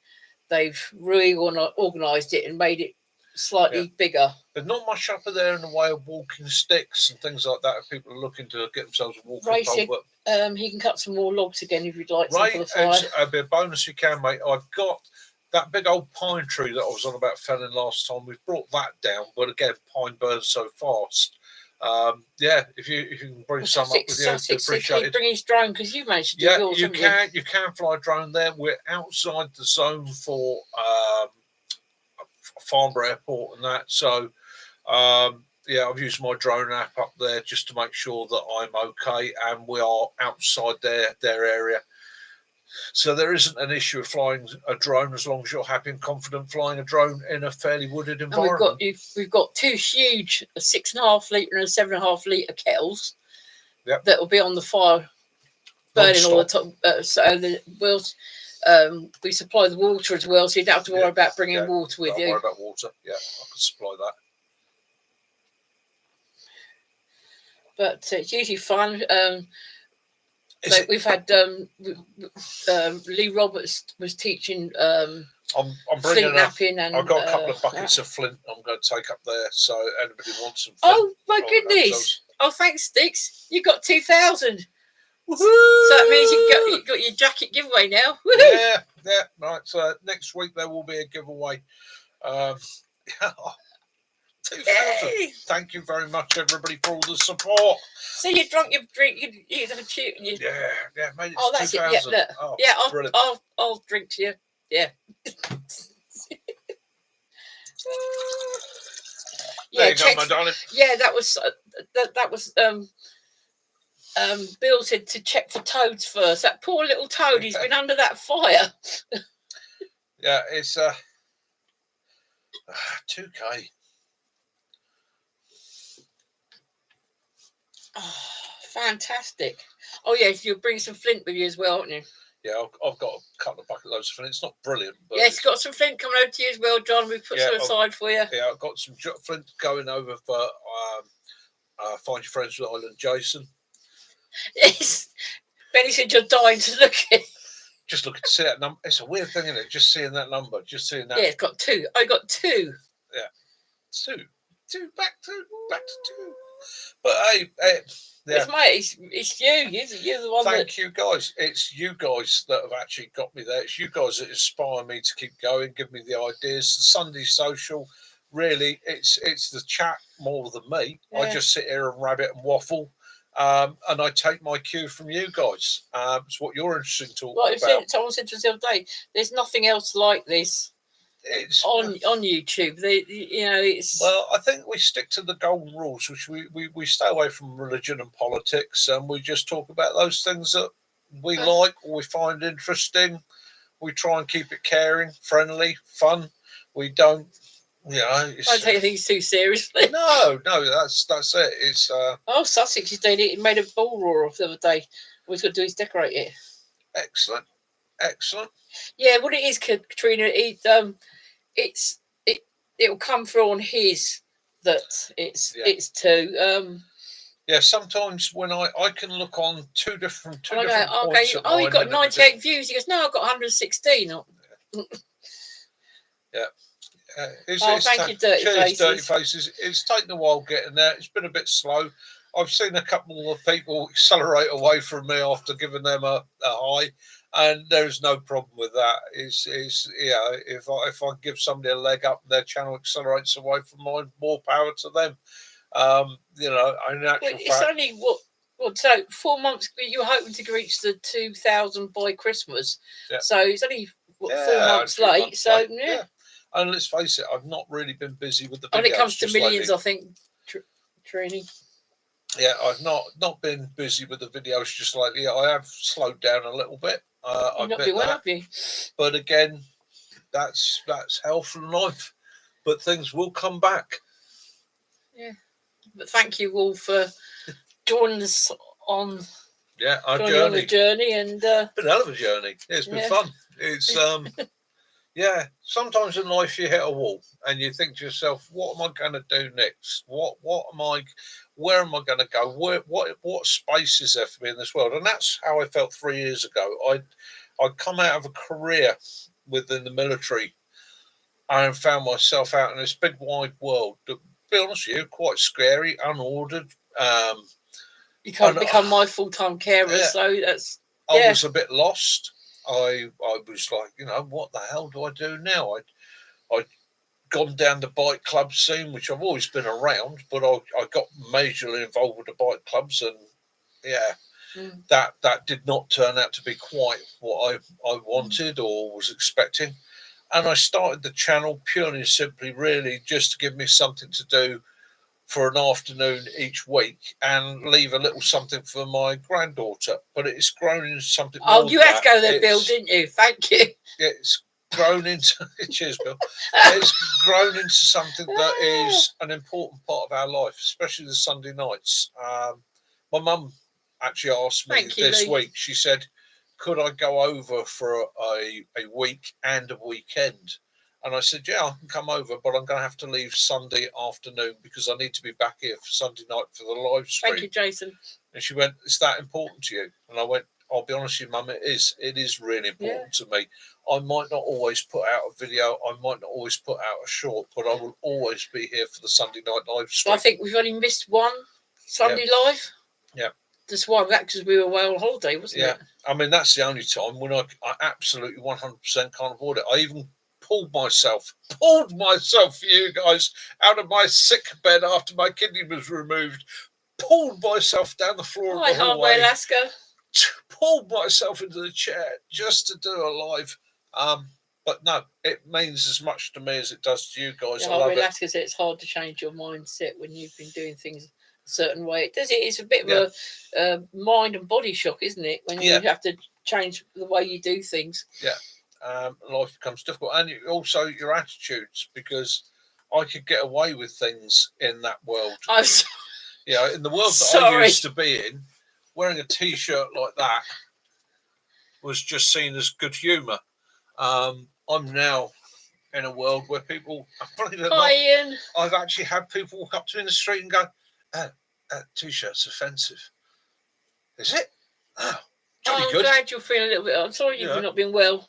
they've reorganised it and made it slightly bigger. There's not much up there in the way of walking sticks and things like that. If people are looking to get themselves a walking Ray pole, said, but he can cut some more logs again if you'd like some Ray, for the fire. it's a bit of bonus you can, mate. I've got that big old pine tree that I was on about felling last time. We've brought that down, but again, pine burns so fast. If you can bring some up with you, Sussex, appreciate it. bring his drone because you managed to do yours. You can fly a drone there. We're outside the zone for Farnborough Airport and that. So, I've used my drone app up there just to make sure that I'm okay, and we are outside their area. So there isn't an issue of flying a drone as long as you're happy and confident flying a drone in a fairly wooded environment. And we've got two huge 6.5 litre and 7.5 litre kettles that will be on the fire, burning all the time. We supply the water as well, so you don't have to worry about bringing water with you. Don't worry about water. Yeah, I can supply that. But it's usually fun. We've had Lee Roberts was teaching. I'm bringing napping, and I've got a couple of buckets of flint I'm going to take up there. So anybody wants some flint? Oh my goodness! Oh, thanks, Sticks. You got 2,000. Woohoo! So that means you got your jacket giveaway now. Woohoo! Yeah. Right. So next week there will be a giveaway. 2,000. Thank you very much, everybody, for all the support. So you drunk your drink? You have a chew. Yeah, mate. Oh, that's 2,000. it. I'll drink to you. Yeah. There you go, my darling. Yeah, that was Bill said to check for toads first. That poor little toad, he's been under that fire. Yeah, it's 2K. Oh, fantastic. Oh, yes, you'll bring some flint with you as well, haven't you? Yeah, I've got a couple of bucket loads of flint. It's not brilliant. But yes, got some flint coming over to you as well, John. We've put some aside for you. Yeah, I've got some flint going over for Find Your Friends with Island Jason. Yes. Benny said you're dying to look at it. Just looking to see that number. It's a weird thing, isn't it? Just seeing that number. Just seeing that. Yeah, it's got 2. I got 2. Yeah. 2. Back to 2. But hey, yeah. It's you. You're the one. Thank you, guys. It's you guys that have actually got me there. It's you guys that inspire me to keep going, give me the ideas. The Sunday Social, really, it's the chat more than me. Yeah. I just sit here and rabbit and waffle, and I take my cue from you guys. It's what you're interested in talking about. Someone said to us the other day, there's nothing else like this. It's on YouTube. It's well, I think we stick to the golden rules, which we stay away from religion and politics, and we just talk about those things that we like or we find interesting. We try and keep it caring, friendly, fun. We don't, I don't take things too seriously. No, that's it. It's Sussex is doing it. He made a bull roar off the other day. What he's got to do is decorate it. Excellent. Yeah, what it is, Katrina, it'll come through on his that it's 2. Yeah, sometimes when I can look on two different points. Oh, you got 98 views. He goes, no, I've got 116. Yeah. Thank you, Dirty Faces. Dirty Faces. It's taken a while getting there. It's been a bit slow. I've seen a couple of people accelerate away from me after giving them a high. And there's no problem with that. If I give somebody a leg up and their channel accelerates away from mine, more power to them. It's only so 4 months. You were hoping to reach the 2,000 by Christmas. Yeah. So it's only 4 months late. So yeah. And let's face it, I've not really been busy with the videos. When it comes to millions, I think, training. Yeah, I've not been busy with the videos just lately. I have slowed down a little bit. But again, that's health and life. But things will come back. Yeah. But thank you all for joining us on our journey. And been a hell of a journey. It's been fun. It's sometimes in life you hit a wall and you think to yourself, what am I going to do next? Where am I going to go? What space is there for me in this world? And that's how I felt 3 years ago. I'd come out of a career within the military, I found myself out in this big wide world that, to be honest with you, quite scary, unordered. You can't And, become my full-time carer, yeah. so that's I yeah. was a bit lost. I was like, what the hell do I do now? I'd gone down the bike club scene, which I've always been around, but I got majorly involved with the bike clubs, and that did not turn out to be quite what I wanted or was expecting. And I started the channel purely and simply, really, just to give me something to do for an afternoon each week and leave a little something for my granddaughter. But it's grown into something more. Oh, you had to go there, Bill, didn't you? Thank you. It's grown into cheers, Bill. It's grown into something that is an important part of our life, especially the Sunday nights. My mum actually asked me this week. She said, "Could I go over for a week and a weekend?" And I said, "Yeah, I can come over, but I'm going to have to leave Sunday afternoon because I need to be back here for Sunday night for the live stream." Thank you, Jason. And she went, "Is that important to you?" And I went, "I'll be honest with you, Mum, it is. It is really important to me. I might not always put out a video. I might not always put out a short, but I will always be here for the Sunday night live stream." I think we've only missed one Sunday live. Yeah. Just one, that because we were away on holiday, wasn't it? I mean, that's the only time when I absolutely 100% can't avoid it. I even pulled myself for you guys out of my sick bed after my kidney was removed, pulled myself down the floor of the hallway, Alaska. Pulled myself into the chair just to do a live. But no, it means as much to me as it does to you guys. I love it. Alaska said it's hard to change your mindset when you've been doing things a certain way. It's a bit of a mind and body shock, isn't it? When you have to change the way you do things. Life becomes difficult, and also your attitudes, because I could get away with things in that world. In the world that I used to be in, wearing a T-shirt like that was just seen as good humour. I'm now in a world where people, Ian. I've actually had people walk up to me in the street and go, "That T-shirt's offensive." Is it? Oh, I'm glad you're feeling a little bit. I'm sorry you've not been well.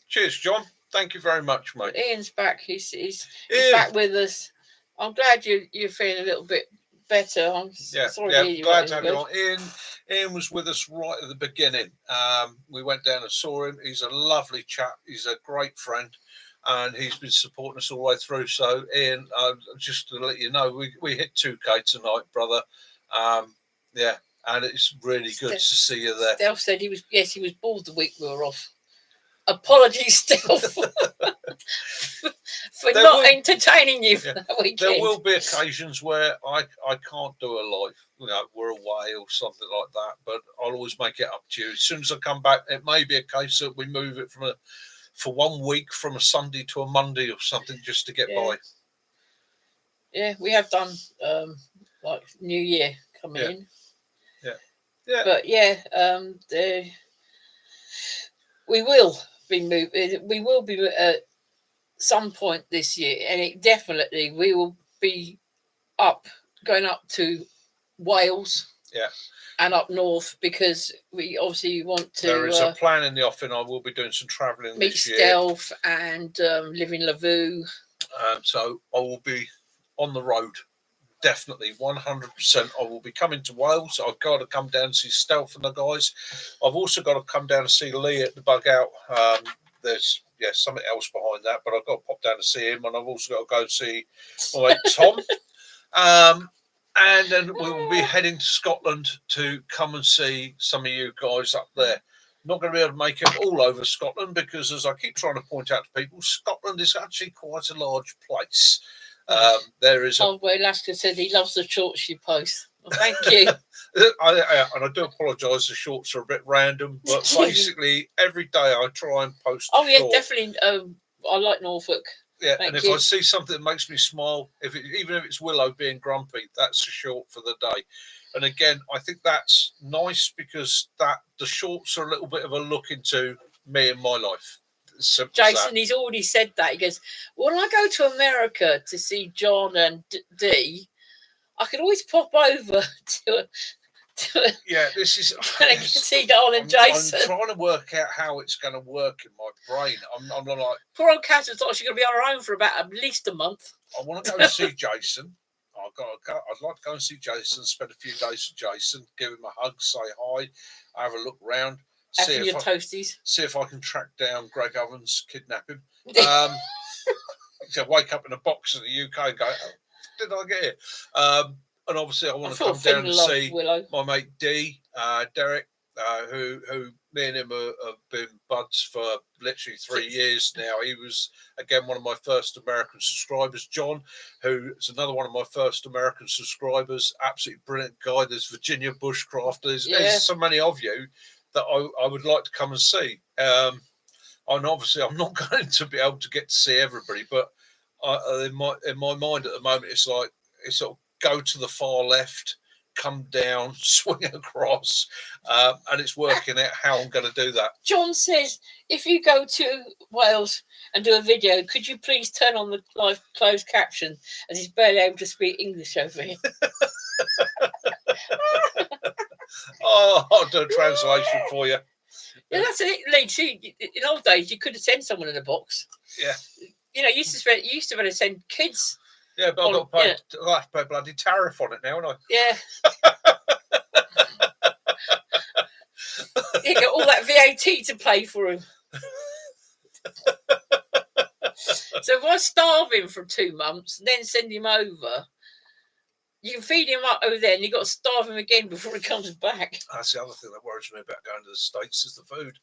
Cheers, John. Thank you very much, mate. Ian's back. He's back with us. I'm glad you're feeling a little bit better. I'm sorry. Glad to have you on. Ian was with us right at the beginning. We went down and saw him. He's a lovely chap. He's a great friend, and he's been supporting us all the way through. So, Ian, just to let you know, we hit 2K tonight, brother. And it's really good to see you there. Stealth said he was bored the week we were off. Apologies, Stealth, for not entertaining you for that weekend. There will be occasions where I can't do a live. We're away or something like that, but I'll always make it up to you. As soon as I come back, it may be a case that we move it for 1 week from a Sunday to a Monday or something, just to get by. Yeah, we have done like New Year coming in. But we will be moving. We will be at some point this year, and we will be going up to Wales. And up north, because we obviously want to. There is a plan in the offing. I will be doing some travelling this year. Meet Stealth and live in Lavoo. So I will be on the road. Definitely, 100%. I will be coming to Wales. I've got to come down and see Stealth and the guys. I've also got to come down and see Lee at the Bug Out. There's something else behind that, but I've got to pop down to see him, and I've also got to go see my mate Tom. And then we will be heading to Scotland to come and see some of you guys up there. Not going to be able to make it all over Scotland because, as I keep trying to point out to people, Scotland is actually quite a large place. There is. Alaska said he loves the shorts you post. Well, thank you. I do apologise. The shorts are a bit random, but basically every day I try and post. Definitely. I like Norfolk. And if I see something that makes me smile, even if it's Willow being grumpy, that's a short for the day. And again, I think that's nice because the shorts are a little bit of a look into me and my life. Jason, he's already said that. He goes, when I go to America to see John and Dee, I could always pop over Yeah, this is. And I can see Darl and Jason. I'm trying to work out how it's going to work in my brain. I'm not like. Poor old Catherine thought she was going to be on her own for about at least a month. I want to go and see Jason. I'd like to go and see Jason, spend a few days with Jason, give him a hug, say hi, have a look round, see Having your toasties. see if I can track down Greg Ovens, kidnap him. So wake up in a box in the UK and go, oh, did I get here? And obviously I want to come down and see Willow. my mate D, Derek, who me and him have been buds for literally 3 years now. He was, again, one of my first American subscribers. John, who is another one of my first American subscribers, absolutely brilliant guy. There's Virginia Bushcraft. There's so many of you that I would like to come and see. And obviously I'm not going to be able to get to see everybody, but in my mind at the moment, it's like, it's sort of go to the far left, come down, swing across, and it's working out how I'm going to do that. John says, if you go to Wales and do a video, could you please turn on the live closed caption, as he's barely able to speak English over here. Oh, I'll do a translation for you. Yeah, that's it, Lee. See, in old days, you could have sent someone in a box. Yeah. You know, you used to be able to send kids. Yeah, but I've got to pay bloody tariff on it now, haven't I? Yeah. You get all that VAT to pay for him. So if I starve him for 2 months, then send him over, you can feed him up over there, and you've got to starve him again before he comes back. That's the other thing that worries me about going to the States is the food.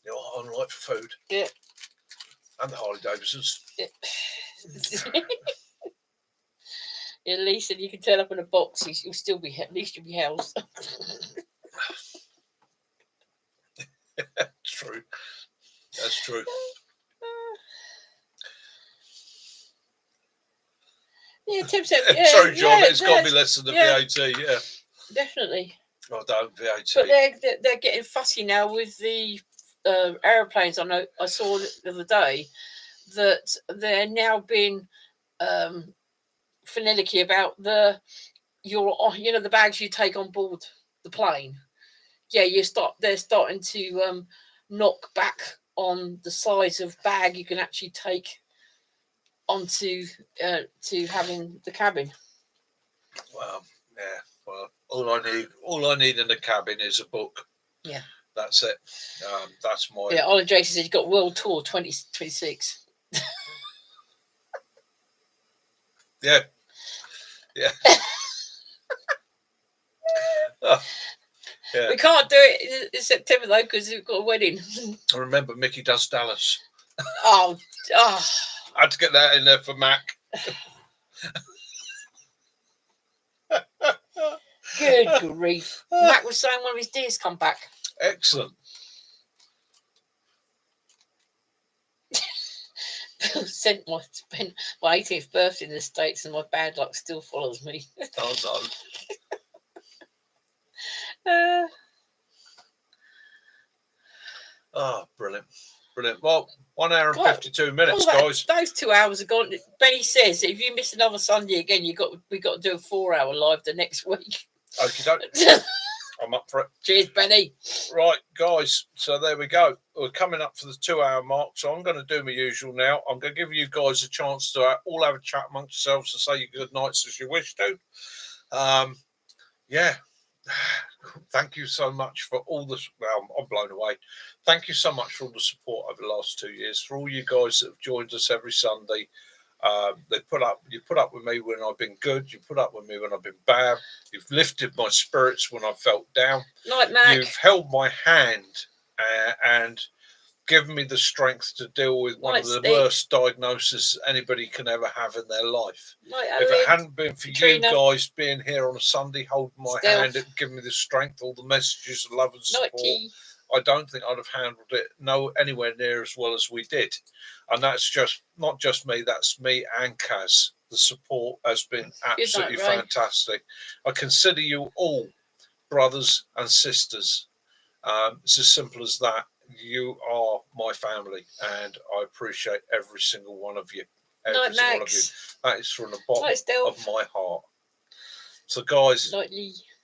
You know, I'm right for food. Yeah. And the Harley Davidsons. Yeah. Yeah, Lee said you can turn up in a box, you'll still be, at least you'll be housed. That's true. That's true. Yeah, 10%. Yeah, sorry, John, yeah, it's got to be less than the VAT. Yeah, definitely. I don't VAT. But they're getting fussy now with the aeroplanes. I saw the other day that they're now being finicky about the bags you take on board the plane. Yeah, they're starting to knock back on the size of bag you can actually take onto to having the cabin. Well, yeah. Well, all I need in the cabin is a book. Yeah, that's it. That's my. Yeah, Ollie Jason said you've got World Tour 2026. Yeah. Yeah. Oh, yeah. We can't do it in September though because we've got a wedding. I remember Mickey Does Dallas. Oh. I had to get that in there for Mac. Good grief. Mac was saying one of his deers come back. Excellent. Spent my 18th birthday in the States and my bad luck still follows me. Oh no. Oh, brilliant. Brilliant. Well, 1 hour and 52 minutes, guys. Those 2 hours are gone. Benny says if you miss another Sunday again, we got to do a 4-hour live the next week. Okay, I'm up for it. Cheers, Benny. Right, guys. So there we go. We're coming up for the 2-hour mark. So I'm going to do my usual now. I'm going to give you guys a chance to all have a chat amongst yourselves and say your good nights as you wish to. Yeah. Thank you so much for all this. Well, I'm blown away. Thank you so much for all the support over the last 2 years. For all you guys that have joined us every Sunday. You put up with me when I've been good. You put up with me when I've been bad. You've lifted my spirits when I felt down. Like Mac. You've held my hand and given me the strength to deal with one of the worst diagnoses anybody can ever have in their life. If it hadn't been for you guys being here on a Sunday, holding my hand and giving me the strength, all the messages of love and support, I don't think I'd have handled it anywhere near as well as we did. And that's just not just me, that's me and Kaz. The support has been absolutely fantastic. I consider you all brothers and sisters. It's as simple as that. You are my family, and I appreciate every single one of you. Every single one of you. That is from the bottom of my heart. So, guys,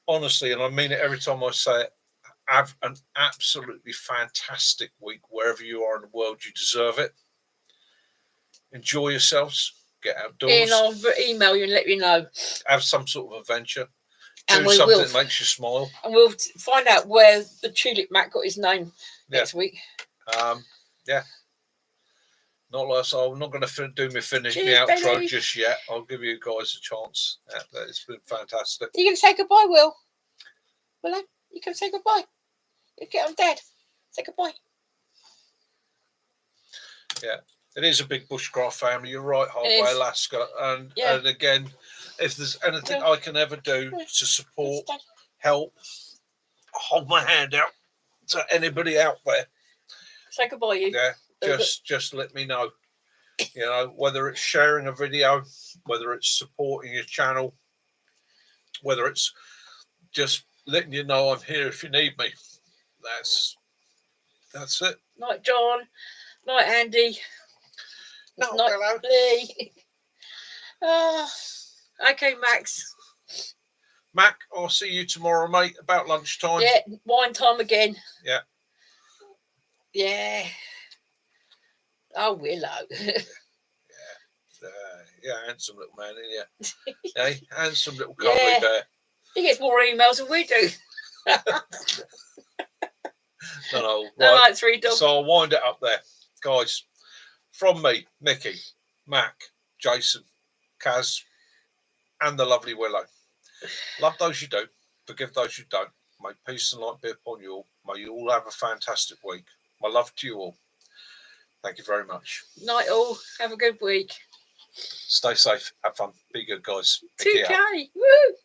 honestly, and I mean it every time I say it, have an absolutely fantastic week wherever you are in the world. You deserve it. Enjoy yourselves. Get outdoors. And I'll email you and let you know. Have some sort of adventure. And Do we something will. that makes you smile. And we'll find out where the Tulip Mac got his name next week. Yeah. Not less. I'm not going to do my Cheers, outro Benny. just yet. I'll give you guys a chance. Yeah, it's been fantastic. You can say goodbye, Will. Will you can say goodbye. You get on Dad. Say goodbye. Yeah, it is a big bushcraft family. You're right, Halfway Alaska, and again, if there's anything I can ever do to support, help, hold my hand out to anybody out there. Say goodbye, you. Yeah, just let me know. You know, whether it's sharing a video, whether it's supporting your channel, whether it's just letting you know I'm here if you need me. That's it. Night, John. Night, Andy. No, night, hello. Lee. Okay, Max. Mac, I'll see you tomorrow, mate, about lunchtime. Yeah, wine time again. Yeah. Yeah. Oh, Willow. Yeah, handsome little man, isn't he? Hey, handsome little cuddly bear. He gets more emails than we do. No, right. Like 3 dogs. So I'll wind it up there. Guys, from me, Mickey, Mac, Jason, Kaz, and the lovely Willow. Love those you do. Forgive those you don't. May peace and light be upon you all. May you all have a fantastic week. My love to you all. Thank you very much. Night all. Have a good week. Stay safe. Have fun. Be good, guys. 2K. Woo!